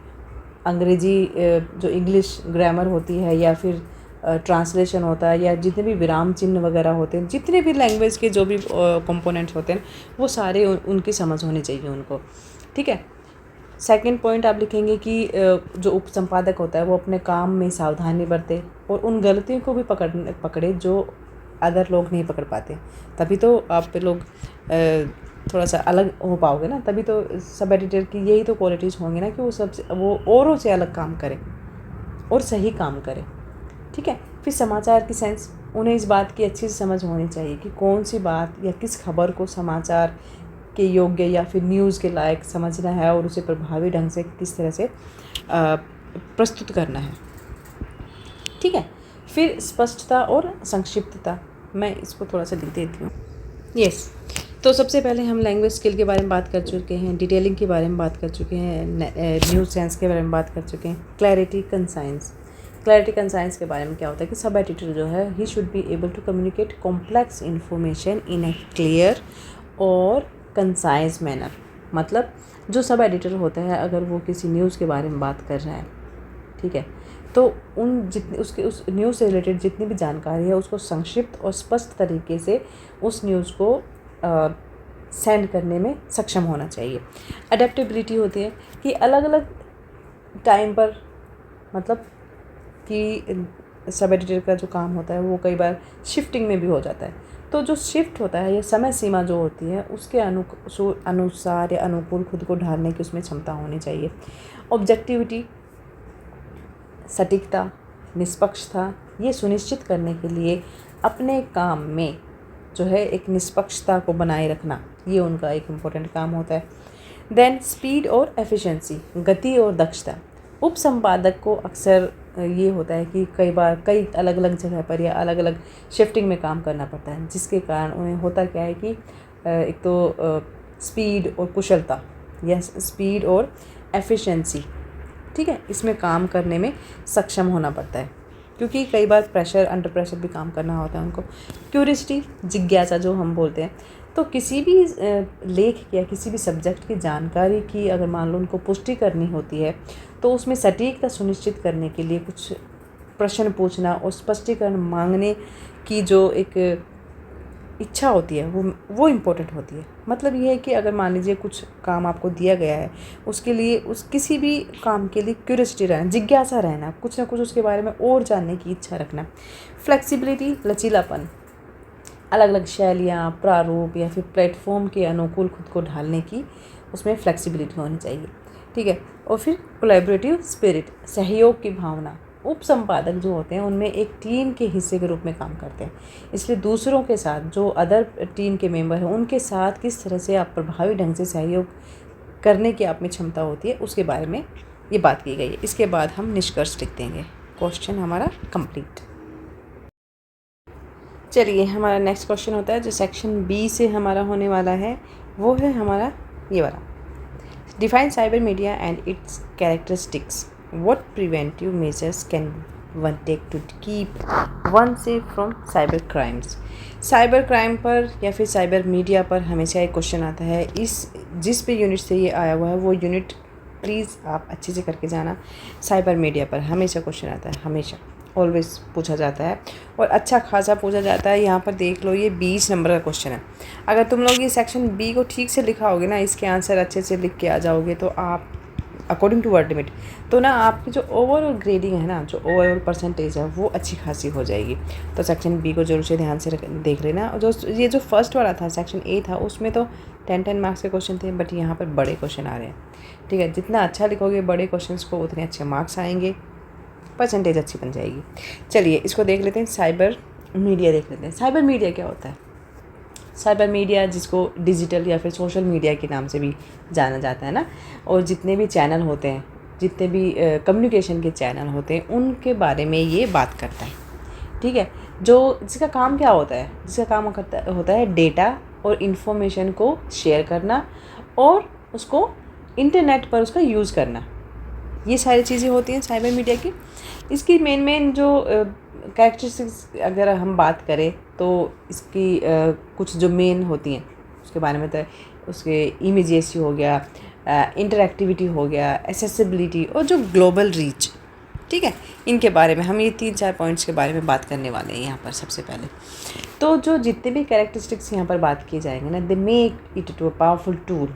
अंग्रेज़ी जो इंग्लिश ग्रामर होती है या फिर ट्रांसलेशन होता है, या जितने भी विराम चिन्ह वगैरह होते हैं, जितने भी लैंग्वेज के जो भी कंपोनेंट्स होते हैं, वो सारे उनकी समझ होनी चाहिए उनको। ठीक है, सेकंड पॉइंट आप लिखेंगे कि जो उप संपादक होता है वो अपने काम में सावधानी बरते और उन गलतियों को भी पकड़े जो अदर लोग नहीं पकड़ पाते। तभी तो आप लोग थोड़ा सा अलग हो पाओगे ना, तभी तो सब एडिटर की यही तो क्वालिटीज़ होंगी ना, कि वो औरों से अलग काम करे और सही काम करे। ठीक है, फिर समाचार की सेंस, उन्हें इस बात की अच्छी से समझ होनी चाहिए कि कौन सी बात या किस खबर को समाचार के योग्य या फिर न्यूज़ के लायक समझना है और उसे प्रभावी ढंग से किस तरह से प्रस्तुत करना है। ठीक है, फिर स्पष्टता और संक्षिप्तता, मैं इसको थोड़ा सा लिख देती हूँ। यस, तो सबसे पहले हम लैंग्वेज स्किल के बारे में बात कर चुके हैं, डिटेलिंग के बारे में बात कर चुके हैं, न्यूज़ सेंस के बारे में बात कर चुके हैं, क्लैरिटी कंसाइंस। क्लैरिटी कंसाइंस के बारे में क्या होता है कि सब एडिटर जो है he should be able to communicate complex information in a clear और कंसाइज मैनर। मतलब जो सब एडिटर होता है, अगर वो किसी न्यूज़ के बारे में बात कर रहा है, ठीक है, तो उस न्यूज़ से रिलेटेड जितनी भी जानकारी है उसको संक्षिप्त और स्पष्ट तरीके से उस न्यूज़ को सेंड करने में सक्षम होना चाहिए। अडेप्टेबिलिटी होती है कि अलग अलग टाइम पर, मतलब कि सब एडिटर का जो काम होता है वो कई बार शिफ्टिंग में भी हो जाता है, तो जो शिफ्ट होता है या समय सीमा जो होती है उसके अनुसार या अनुकूल खुद को ढालने की उसमें क्षमता होनी चाहिए। ऑब्जेक्टिविटी, सटीकता, निष्पक्षता, ये सुनिश्चित करने के लिए अपने काम में जो है एक निष्पक्षता को बनाए रखना, ये उनका एक इम्पोर्टेंट काम होता है। देन स्पीड और एफिशिएंसी, गति और दक्षता। उप संपादक को अक्सर ये होता है कि कई बार कई अलग अलग जगह पर या अलग अलग शिफ्टिंग में काम करना पड़ता है, जिसके कारण उन्हें होता क्या है कि एक तो स्पीड और कुशलता या स्पीड और एफिशिएंसी, ठीक है, इसमें काम करने में सक्षम होना पड़ता है, क्योंकि कई बार अंडर प्रेशर भी काम करना होता है उनको। क्यूरियोसिटी, जिज्ञासा जो हम बोलते हैं, तो किसी भी लेख या किसी भी सब्जेक्ट की जानकारी की अगर मान लो उनको पुष्टि करनी होती है, तो उसमें सटीकता सुनिश्चित करने के लिए कुछ प्रश्न पूछना और स्पष्टीकरण मांगने की जो एक इच्छा होती है वो इम्पोर्टेंट होती है। मतलब ये है कि अगर मान लीजिए कुछ काम आपको दिया गया है, उसके लिए किसी भी काम के लिए क्यूरियोसिटी रहना, जिज्ञासा रहना, कुछ ना कुछ उसके बारे में और जानने की इच्छा रखना। फ्लेक्सिबिलिटी, लचीलापन, अलग अलग शैलियाँ, प्रारूप या फिर प्लेटफॉर्म के अनुकूल खुद को ढालने की उसमें फ्लेक्सिबिलिटी होनी चाहिए। ठीक है, और फिर कोलैबोरेटिव स्पिरिट, सहयोग की भावना। उप संपादक जो होते हैं उनमें एक टीम के हिस्से के रूप में काम करते हैं, इसलिए दूसरों के साथ जो अदर टीम के मेंबर हैं उनके साथ किस तरह से आप प्रभावी ढंग से सहयोग करने की आप में क्षमता होती है, उसके बारे में ये बात की गई है। इसके बाद हम निष्कर्ष लिख देंगे। क्वेश्चन हमारा कंप्लीट। चलिए, हमारा नेक्स्ट क्वेश्चन होता है जो सेक्शन बी से हमारा होने वाला है, वो है हमारा ये वाला। Define cyber media and its characteristics, what preventive measures can one take to keep one safe from cyber crimes. Cyber crime पर या फिर साइबर मीडिया पर हमेशा एक क्वेश्चन आता है, जिस भी यूनिट से ये आया हुआ है वो यूनिट प्लीज़ आप अच्छे से करके जाना। साइबर मीडिया पर हमेशा क्वेश्चन आता है, हमेशा ऑलवेज पूछा जाता है और अच्छा खासा पूछा जाता है। यहाँ पर देख लो, ये 20 नंबर का क्वेश्चन है। अगर तुम लोग ये सेक्शन बी को ठीक से लिखाओगे ना, इसके आंसर अच्छे से लिख के आ जाओगे, तो आप अकॉर्डिंग टू वर्ड लिमिट, तो ना आपकी जो ओवरऑल ग्रेडिंग है ना, जो ओवरऑल परसेंटेज है, वो अच्छी खासी हो जाएगी। तो सेक्शन बी को जरूर से ध्यान से देख लेना। जो ये जो फर्स्ट वाला था, सेक्शन ए था, उसमें तो 10 मार्क्स के क्वेश्चन थे, बट यहाँ पर बड़े क्वेश्चन आ रहे हैं। ठीक है, जितना अच्छा लिखोगे बड़े क्वेश्चन को, उतने अच्छे मार्क्स आएंगे, परसेंटेज अच्छी बन जाएगी। चलिए इसको देख लेते हैं, साइबर मीडिया देख लेते हैं। साइबर मीडिया क्या होता है? साइबर मीडिया, जिसको डिजिटल या फिर सोशल मीडिया के नाम से भी जाना जाता है ना, और जितने भी चैनल होते हैं, जितने भी कम्युनिकेशन के चैनल होते हैं, उनके बारे में ये बात करता है। ठीक है, जो जिसका काम क्या होता है? जिसका काम होता है डेटा और इन्फॉर्मेशन को शेयर करना और उसको इंटरनेट पर उसका यूज़ करना। ये सारी चीज़ें होती हैं साइबर मीडिया की। इसकी मेन जो कैरेक्टरिस्टिक्स अगर हम बात करें, तो इसकी कुछ जो मेन होती हैं उसके बारे में, तो उसके इमीडिएसी हो गया, इंटरएक्टिविटी हो गया, एक्सेसिबिलिटी और जो ग्लोबल रीच। ठीक है, इनके बारे में हम ये 3-4 पॉइंट्स के बारे में बात करने वाले हैं यहाँ पर सबसे पहले। तो जो जितने भी कैरेक्टरिस्टिक्स यहाँ पर बात की जाएंगे ना, they make it to a powerful tool.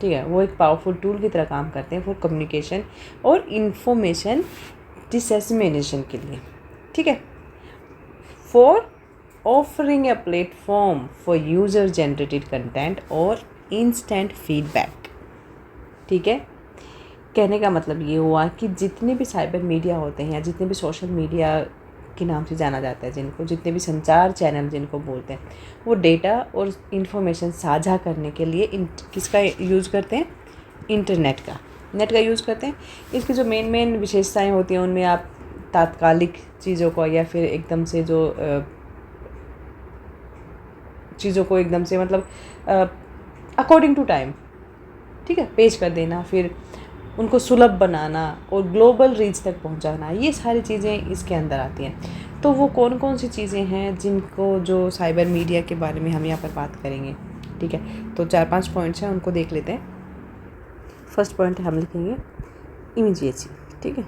ठीक है, वो एक पावरफुल टूल की तरह काम करते हैं फॉर कम्युनिकेशन और इंफॉर्मेशन डिसेमिनेशन के लिए। ठीक है, for offering a platform for user generated content और इंस्टेंट फीडबैक। ठीक है, कहने का मतलब ये हुआ कि जितने भी साइबर मीडिया होते हैं या जितने भी सोशल मीडिया के नाम से जाना जाता है, जिनको जितने भी संचार चैनल जिनको बोलते हैं, वो डेटा और इन्फॉर्मेशन साझा करने के लिए किसका यूज़ करते हैं? इंटरनेट का, नेट का यूज़ करते हैं। इसकी जो मेन विशेषताएं होती हैं, उनमें आप तात्कालिक चीज़ों को या फिर एकदम से जो चीज़ों को एकदम से मतलब अकॉर्डिंग टू टाइम, ठीक है, पेश कर देना, फिर उनको सुलभ बनाना और ग्लोबल रीच तक पहुंचाना, ये सारी चीज़ें इसके अंदर आती हैं। तो वो कौन कौन सी चीज़ें हैं जिनको जो साइबर मीडिया के बारे में हम यहाँ पर बात करेंगे। ठीक है, तो 4-5 पॉइंट्स हैं, उनको देख लेते हैं। फर्स्ट पॉइंट हम लिखेंगे इमीडिएसी। ठीक है,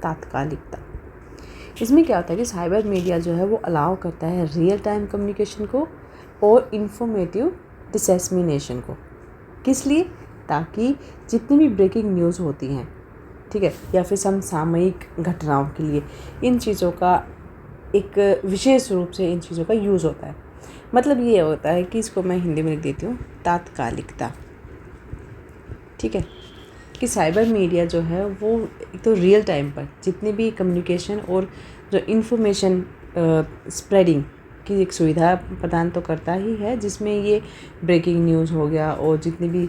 तात्कालिकता। इसमें क्या होता है कि साइबर मीडिया जो है वो अलाउ करता है रियल टाइम कम्युनिकेशन को और इंफॉर्मेटिव डिसेमिनेशन को। किस लिए? ताकि जितनी भी ब्रेकिंग न्यूज़ होती हैं, ठीक है, या फिर समसामयिक घटनाओं के लिए इन चीज़ों का एक विशेष रूप से इन चीज़ों का यूज़ होता है। मतलब ये होता है कि इसको मैं हिंदी में लिख देती हूँ, तात्कालिकता। ठीक है, कि साइबर मीडिया जो है वो एक तो रियल टाइम पर जितनी भी कम्युनिकेशन और जो इन्फॉर्मेशन स्प्रेडिंग की एक सुविधा प्रदान तो करता ही है, जिसमें ये ब्रेकिंग न्यूज़ हो गया और जितनी भी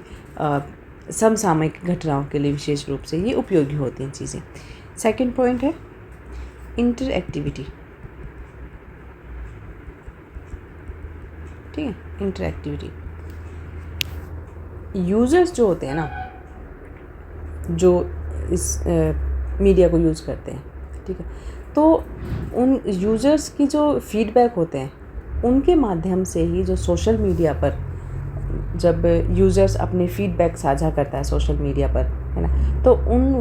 समसामयिक घटनाओं के लिए विशेष रूप से ये उपयोगी होती हैं चीज़ें। सेकंड पॉइंट है इंटरएक्टिविटी। ठीक है, इंटरएक्टिविटी। यूज़र्स जो होते हैं ना, जो इस मीडिया को यूज़ करते हैं, ठीक है, तो उन यूज़र्स की जो फीडबैक होते हैं, उनके माध्यम से ही जो सोशल मीडिया पर जब यूज़र्स अपने फीडबैक साझा करता है सोशल मीडिया पर, है ना, तो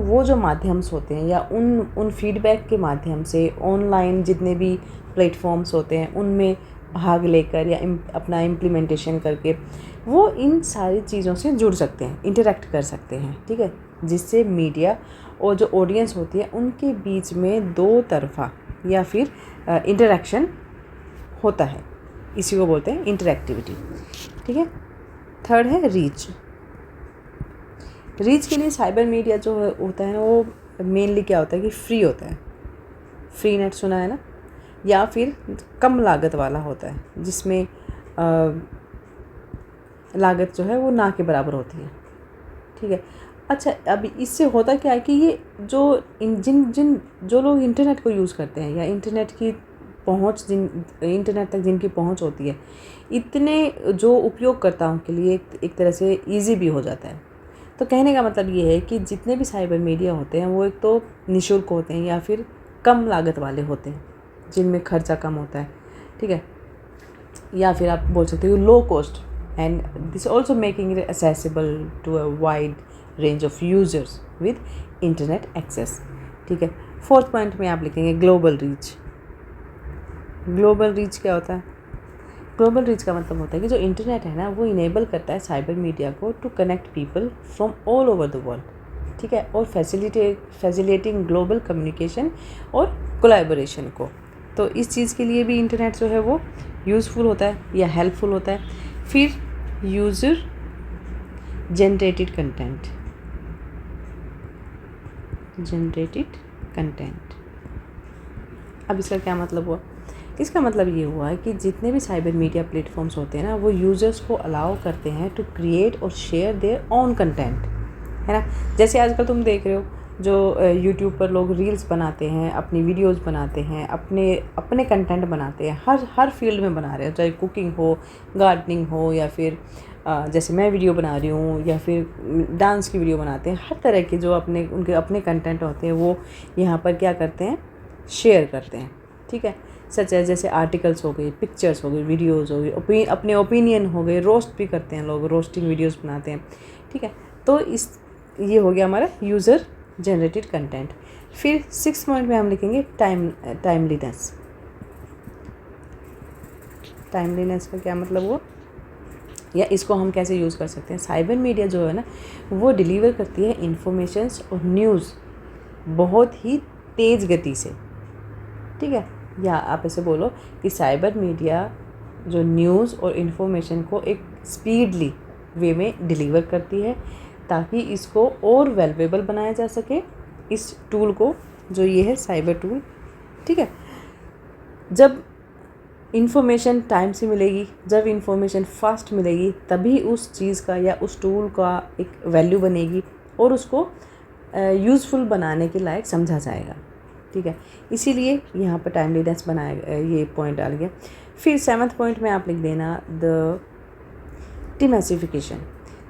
वो जो माध्यम्स होते हैं या उन फीडबैक के माध्यम से ऑनलाइन जितने भी प्लेटफॉर्म्स होते हैं उनमें भाग लेकर या अपना इम्प्लीमेंटेशन करके वो इन सारी चीज़ों से जुड़ सकते हैं, इंटरेक्ट कर सकते हैं। ठीक है, जिससे मीडिया और जो ऑडियंस होती है उनके बीच में दो तरफा या फिर इंटरेक्शन होता है, इसी को बोलते हैं इंटरेक्टिविटी। ठीक है, थर्ड है रीच। रीच के लिए साइबर मीडिया जो होता है ना, वो मेनली क्या होता है कि फ्री होता है। फ्री नेट सुना है ना, या फिर कम लागत वाला होता है, जिसमें लागत जो है वो ना के बराबर होती है। ठीक है, अच्छा, अब इससे होता क्या है कि ये जो लोग इंटरनेट को यूज़ करते हैं या इंटरनेट की पहुंच इंटरनेट तक जिनकी पहुंच होती है, इतने जो उपयोगकर्ताओं के लिए एक तरह से इजी भी हो जाता है। तो कहने का मतलब ये है कि जितने भी साइबर मीडिया होते हैं वो एक तो निःशुल्क होते हैं या फिर कम लागत वाले होते हैं, जिनमें खर्चा कम होता है। ठीक है, या फिर आप बोल सकते हो low cost, and this also making it accessible to a wide range of users with internet access. ठीक है, फोर्थ पॉइंट में आप लिखेंगे ग्लोबल रीच। ग्लोबल रीच क्या होता है? ग्लोबल रीच का मतलब होता है कि जो इंटरनेट है ना वो इनेबल करता है साइबर मीडिया को to connect people from all over the world, ठीक है, और फैसिलिटेटिंग ग्लोबल कम्युनिकेशन और कोलैबोरेशन को। तो इस चीज़ के लिए भी इंटरनेट जो है वो यूज़फुल होता है या हेल्पफुल होता है। फिर यूज़र जनरेटेड कंटेंट, अब इसका क्या मतलब हुआ? इसका मतलब ये हुआ है कि जितने भी साइबर मीडिया प्लेटफॉर्म्स होते हैं ना वो यूज़र्स को अलाउ करते हैं टू क्रिएट और शेयर देयर ओन कंटेंट, है ना। जैसे आजकल तुम देख रहे हो जो यूट्यूब पर लोग रील्स बनाते हैं, अपनी वीडियोस बनाते हैं, अपने कंटेंट बनाते हैं, हर फील्ड में बना रहे हैं, चाहे कुकिंग हो, गार्डनिंग हो, या फिर जैसे मैं वीडियो बना रही हूँ, या फिर डांस की वीडियो बनाते हैं। हर तरह के जो उनके अपने कंटेंट होते हैं वो यहाँ पर क्या करते हैं, शेयर करते हैं, ठीक है। सच है, जैसे आर्टिकल्स हो गए, पिक्चर्स हो गई, वीडियोज़ हो गई, अपने ओपिनियन हो गए, रोस्ट भी करते हैं लोग, रोस्टिंग वीडियोज़ बनाते हैं, ठीक है। तो ये हो गया हमारा यूज़र जनरेटेड कंटेंट। फिर 6 पॉइंट में हम लिखेंगे टाइमलीनेस। टाइमलीनेस का क्या मतलब हुआ, या इसको हम कैसे यूज़ कर सकते हैं? साइबर मीडिया जो है ना वो डिलीवर करती है इंफॉर्मेशंस और न्यूज़ बहुत ही तेज़ गति से, ठीक है। या आप ऐसे बोलो कि साइबर मीडिया जो न्यूज़ और इन्फॉर्मेशन को एक स्पीडली वे में डिलीवर करती है ताकि इसको और वैल्यूएबल बनाया जा सके, इस टूल को, जो ये है साइबर टूल, ठीक है। जब इन्फॉर्मेशन टाइम से मिलेगी, जब इन्फॉर्मेशन फास्ट मिलेगी, तभी उस चीज़ का या उस टूल का एक वैल्यू बनेगी और उसको यूज़फुल बनाने के लायक समझा जाएगा, ठीक है। इसीलिए यहाँ पर टाइमलीनेस बनाया, ये पॉइंट डाल गया। फिर 7th पॉइंट में आप लिख देना the demassification.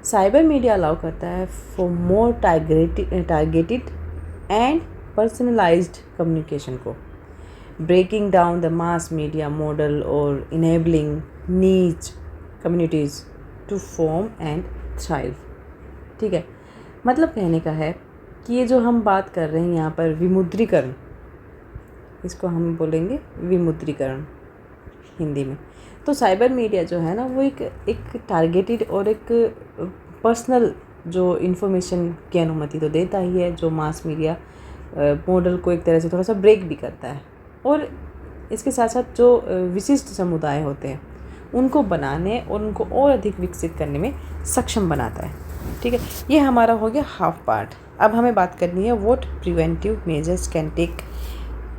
Cyber media allow करता है for more targeted and personalized communication को, breaking down the mass media model और enabling niche communities to form and thrive, ठीक है। मतलब कहने का है कि ये जो हम बात कर रहे हैं यहाँ पर विमुद्रीकरण, इसको हम बोलेंगे विमुद्रीकरण हिंदी में। तो साइबर मीडिया जो है ना वो एक टारगेटेड और एक पर्सनल जो इन्फॉर्मेशन की अनुमति तो देता ही है, जो मास मीडिया मॉडल को एक तरह से थोड़ा सा ब्रेक भी करता है, और इसके साथ साथ जो विशिष्ट समुदाय होते हैं उनको बनाने और उनको और अधिक विकसित करने में सक्षम बनाता है, ठीक है। ये हमारा हो गया हाफ पार्ट। अब हमें बात करनी है what preventive measures can take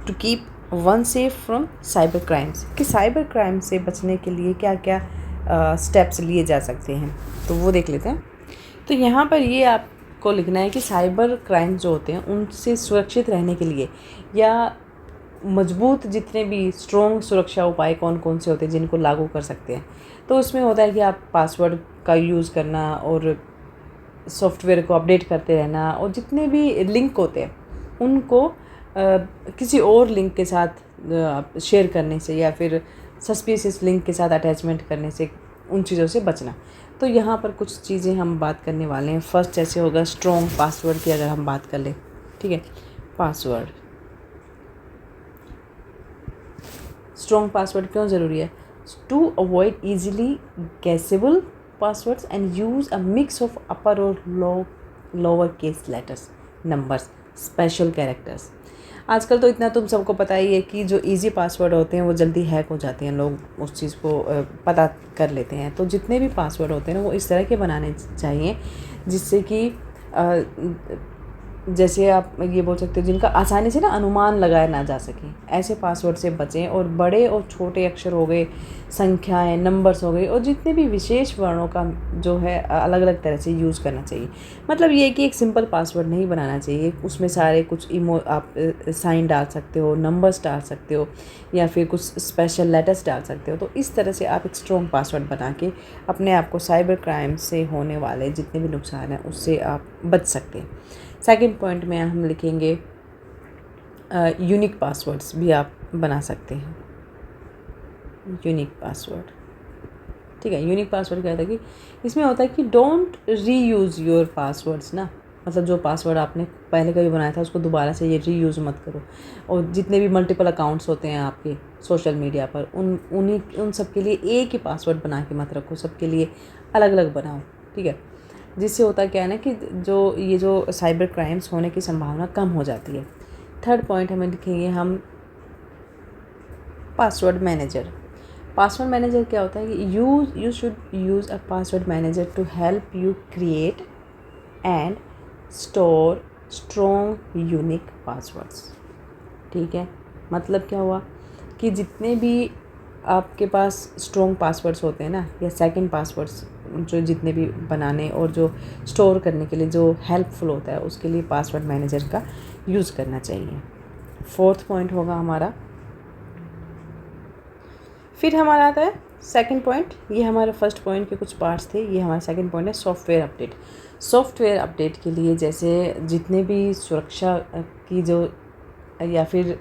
to keep one safe from cyber crimes, कि साइबर क्राइम से बचने के लिए क्या क्या स्टेप्स लिए जा सकते हैं, तो वो देख लेते हैं। तो यहाँ पर ये आपको लिखना है कि साइबर क्राइम जो होते हैं उनसे सुरक्षित रहने के लिए या मजबूत जितने भी स्ट्रॉन्ग सुरक्षा उपाय कौन कौन से होते हैं जिनको लागू कर सकते हैं। तो उसमें होता है कि आप पासवर्ड का यूज़ करना और सॉफ्टवेयर को अपडेट करते रहना, और जितने भी लिंक होते हैं उनको किसी और लिंक के साथ शेयर करने से या फिर सस्पिशियस लिंक के साथ अटैचमेंट करने से, उन चीज़ों से बचना। तो यहाँ पर कुछ चीज़ें हम बात करने वाले हैं। फर्स्ट ऐसे होगा स्ट्रॉन्ग पासवर्ड की, अगर हम बात कर लें, ठीक है। पासवर्ड, स्ट्रॉन्ग पासवर्ड क्यों ज़रूरी है? To avoid easily guessable passwords and use a mix of upper और lower case letters, numbers, special characters. आजकल तो इतना तुम सबको पता ही है कि जो इजी पासवर्ड होते हैं वो जल्दी हैक हो जाते हैं, लोग उस चीज़ को पता कर लेते हैं। तो जितने भी पासवर्ड होते हैं ना वो इस तरह के बनाने चाहिए जिससे कि जैसे आप ये बोल सकते हो जिनका आसानी से ना अनुमान लगाया ना जा सके, ऐसे पासवर्ड से बचें। और बड़े और छोटे अक्षर हो गए, संख्याएं, नंबर्स हो गए, और जितने भी विशेष वर्णों का जो है अलग अलग तरह से यूज़ करना चाहिए। मतलब ये कि एक सिंपल पासवर्ड नहीं बनाना चाहिए, उसमें सारे कुछ आप साइन डाल सकते हो, नंबर्स डाल सकते हो, या फिर कुछ स्पेशल लेटर्स डाल सकते हो। तो इस तरह से आप एक स्ट्रॉन्ग पासवर्ड बना के अपने आप को साइबर क्राइम से होने वाले जितने भी नुकसान हैं उससे आप बच सकते हैं। सेकंड पॉइंट में हम लिखेंगे यूनिक पासवर्ड्स भी आप बना सकते हैं। यूनिक पासवर्ड, ठीक है। यूनिक पासवर्ड क्या होता है कि इसमें होता है कि डोंट रीयूज़ योर पासवर्ड्स ना, मतलब जो पासवर्ड आपने पहले कभी बनाया था उसको दोबारा से ये रीयूज़ मत करो। और जितने भी मल्टीपल अकाउंट्स होते हैं आपके सोशल मीडिया पर उन सब के लिए एक ही पासवर्ड बना के मत रखो, सबके लिए अलग अलग बनाओ, ठीक है। जिससे होता क्या है ना कि जो साइबर क्राइम्स होने की संभावना कम हो जाती है। थर्ड पॉइंट हमें लिखेंगे हम पासवर्ड मैनेजर। पासवर्ड मैनेजर क्या होता है कि you should use a password manager to help you create and store strong unique passwords, ठीक है। मतलब क्या हुआ कि जितने भी आपके पास स्ट्रॉन्ग पासवर्ड्स होते हैं ना, या सेकंड पासवर्ड्स जो जितने भी बनाने और जो स्टोर करने के लिए जो हेल्पफुल होता है, उसके लिए पासवर्ड मैनेजर का यूज़ करना चाहिए। फोर्थ पॉइंट होगा हमारा, फिर हमारा आता है सेकंड पॉइंट। ये हमारे फर्स्ट पॉइंट के कुछ पार्ट्स थे, ये हमारा सेकंड पॉइंट है सॉफ्टवेयर अपडेट। सॉफ्टवेयर अपडेट के लिए जैसे जितने भी सुरक्षा की जो या फिर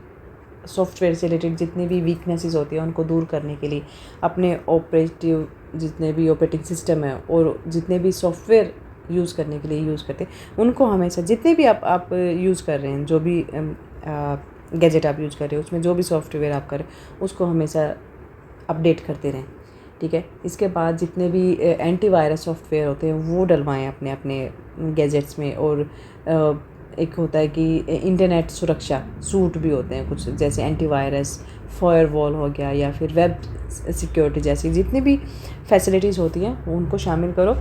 सॉफ्टवेयर से रिलेटेड जितनी भी वीकनेसेस होती हैं उनको दूर करने के लिए अपने जितने भी ऑपरेटिंग सिस्टम है और जितने भी सॉफ्टवेयर यूज़ करने के लिए यूज़ करते हैं उनको हमेशा, जितने भी आप यूज़ कर रहे हैं, जो भी गैजेट आप यूज़ कर रहे हो उसमें जो भी सॉफ्टवेयर आप करें उसको हमेशा अपडेट करते रहें, ठीक है। इसके बाद जितने भी एंटीवायरस सॉफ्टवेयर होते हैं वो डलवाएं अपने अपने गैजेट्स में। और एक होता है कि इंटरनेट सुरक्षा सूट भी होते हैं कुछ, जैसे एंटीवायरस, फायरवॉल हो गया, या फिर वेब सिक्योरिटी जैसी जितनी भी फैसिलिटीज़ होती हैं उनको शामिल करो।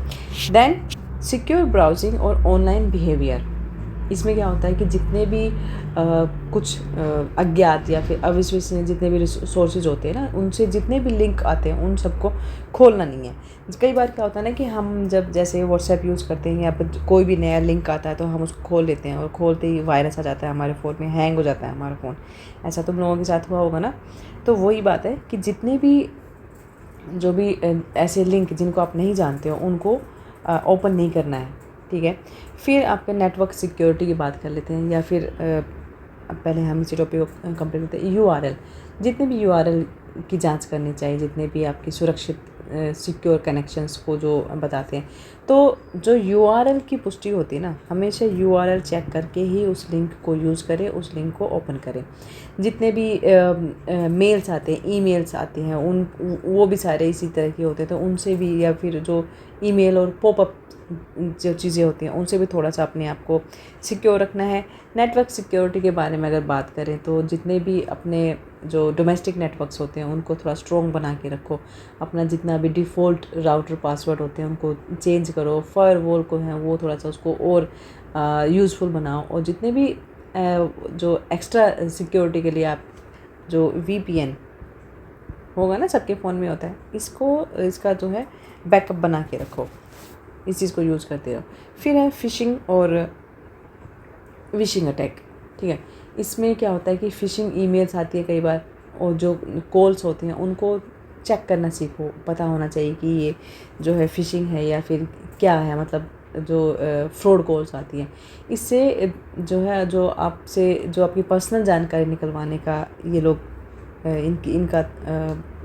देन सिक्योर ब्राउजिंग और ऑनलाइन बिहेवियर। इसमें क्या होता है कि जितने भी कुछ अज्ञात या फिर अविश्वसनीय जितने भी सोर्सेज होते हैं ना, उनसे जितने भी लिंक आते हैं उन सबको खोलना नहीं है। कई बार क्या होता है ना कि हम जब जैसे व्हाट्सएप यूज़ करते हैं या फिर कोई भी नया लिंक आता है तो हम उसको खोल लेते हैं और खोलते ही वायरस आ जाता है हमारे फ़ोन में, हैंग हो जाता है हमारा फ़ोन। ऐसा तुम लोगों के साथ हुआ होगा ना। तो वही बात है कि जितने भी जो भी ऐसे लिंक जिनको आप नहीं जानते हो उनको ओपन नहीं करना है, ठीक है। फिर आपके नेटवर्क सिक्योरिटी की बात कर लेते हैं, या फिर पहले हम इसी टॉपिक को कंप्लीट करते हैं। यूआरएल, जितने भी यूआरएल की जांच करनी चाहिए, जितने भी आपकी सुरक्षित सिक्योर कनेक्शंस को जो बताते हैं, तो जो यूआरएल की पुष्टि होती है ना, हमेशा यूआरएल चेक करके ही उस लिंक को यूज़ करें, उस लिंक को ओपन करें। जितने भी मेल्स आते हैं, ईमेल्स आते हैं, वो भी सारे इसी तरह के होते हैं, तो उनसे भी, या फिर जो ईमेल और पॉपअप जो चीज़ें होती हैं उनसे भी थोड़ा सा अपने आप को सिक्योर रखना है। नेटवर्क सिक्योरिटी के बारे में अगर बात करें तो जितने भी अपने जो डोमेस्टिक नेटवर्क्स होते हैं उनको थोड़ा स्ट्रॉन्ग बना के रखो। अपना जितना भी डिफ़ॉल्ट राउटर पासवर्ड होते हैं उनको चेंज करो। फायरवॉल को है वो थोड़ा सा उसको और यूज़फुल बनाओ। और जितने भी जो एक्स्ट्रा सिक्योरिटी के लिए आप जो VPN होगा ना, सबके फ़ोन में होता है, इसका जो है बैकअप बना के रखो, इस चीज़ को यूज़ करते रहो। फिर है फ़िशिंग और विशिंग अटैक, ठीक है। इसमें क्या होता है कि फ़िशिंग ईमेल्स आती है कई बार, और जो कॉल्स होती हैं उनको चेक करना सीखो। पता होना चाहिए कि ये जो है फ़िशिंग है या फिर क्या है, मतलब जो फ्रॉड कॉल्स आती हैं। इससे जो है जो आपकी पर्सनल जानकारी निकलवाने का ये लोग इनका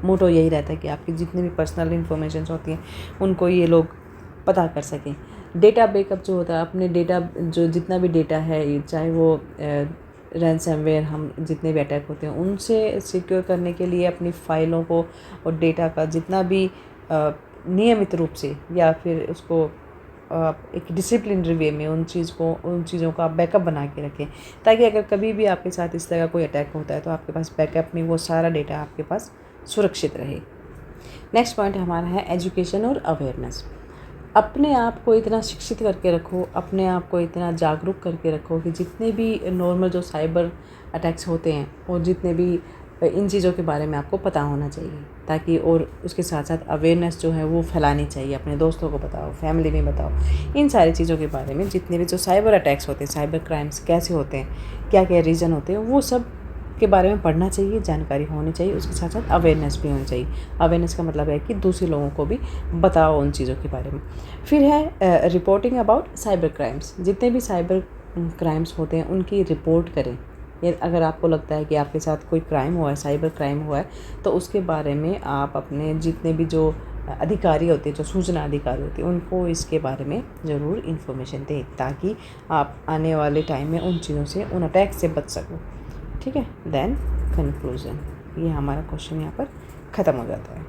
मोटो यही रहता है कि आपकी जितनी भी पर्सनल इन्फॉर्मेशन होती हैं उनको ये लोग पता कर सकें। डेटा बैकअप जो होता है, अपने डेटा जो जितना भी डेटा है, चाहे वो रैनसमवेयर हम जितने भी अटैक होते हैं उनसे सिक्योर करने के लिए अपनी फ़ाइलों को और डेटा का जितना भी नियमित रूप से या फिर उसको एक डिसिप्लिनरी वे में उन चीज़ों का आप बैकअप बना के रखें, ताकि अगर कभी भी आपके साथ इस तरह का कोई अटैक होता है तो आपके पास बैकअप में वो सारा डेटा आपके पास सुरक्षित रहे। नेक्स्ट पॉइंट हमारा है एजुकेशन और अवेयरनेस। अपने आप को इतना शिक्षित करके रखो, अपने आप को इतना जागरूक करके रखो कि जितने भी नॉर्मल जो साइबर अटैक्स होते हैं और जितने भी इन चीज़ों के बारे में आपको पता होना चाहिए, ताकि और उसके साथ साथ अवेयरनेस जो है वो फैलानी चाहिए। अपने दोस्तों को बताओ, फैमिली में बताओ, इन सारी चीज़ों के बारे में। जितने भी जो साइबर अटैक्स होते हैं, साइबर क्राइम्स कैसे होते हैं, क्या क्या रीज़न होते हैं, वो सब के बारे में पढ़ना चाहिए, जानकारी होनी चाहिए। उसके साथ साथ अवेयरनेस भी होनी चाहिए। अवेयरनेस का मतलब है कि दूसरे लोगों को भी बताओ उन चीज़ों के बारे में। फिर है रिपोर्टिंग अबाउट साइबर क्राइम्स। जितने भी साइबर क्राइम्स होते हैं उनकी रिपोर्ट करें, या अगर आपको लगता है कि आपके साथ कोई क्राइम हुआ है, साइबर क्राइम हुआ है, तो उसके बारे में आप अपने जितने भी जो अधिकारी होते हैं, जो सूचना अधिकारी होते हैं, उनको इसके बारे में ज़रूर इन्फॉर्मेशन दें, ताकि आप आने वाले टाइम में उन चीज़ों से, उन अटैक से बच सको। ठीक है, देन कंक्लूज़न, ये हमारा क्वेश्चन यहाँ पर ख़त्म हो जाता है।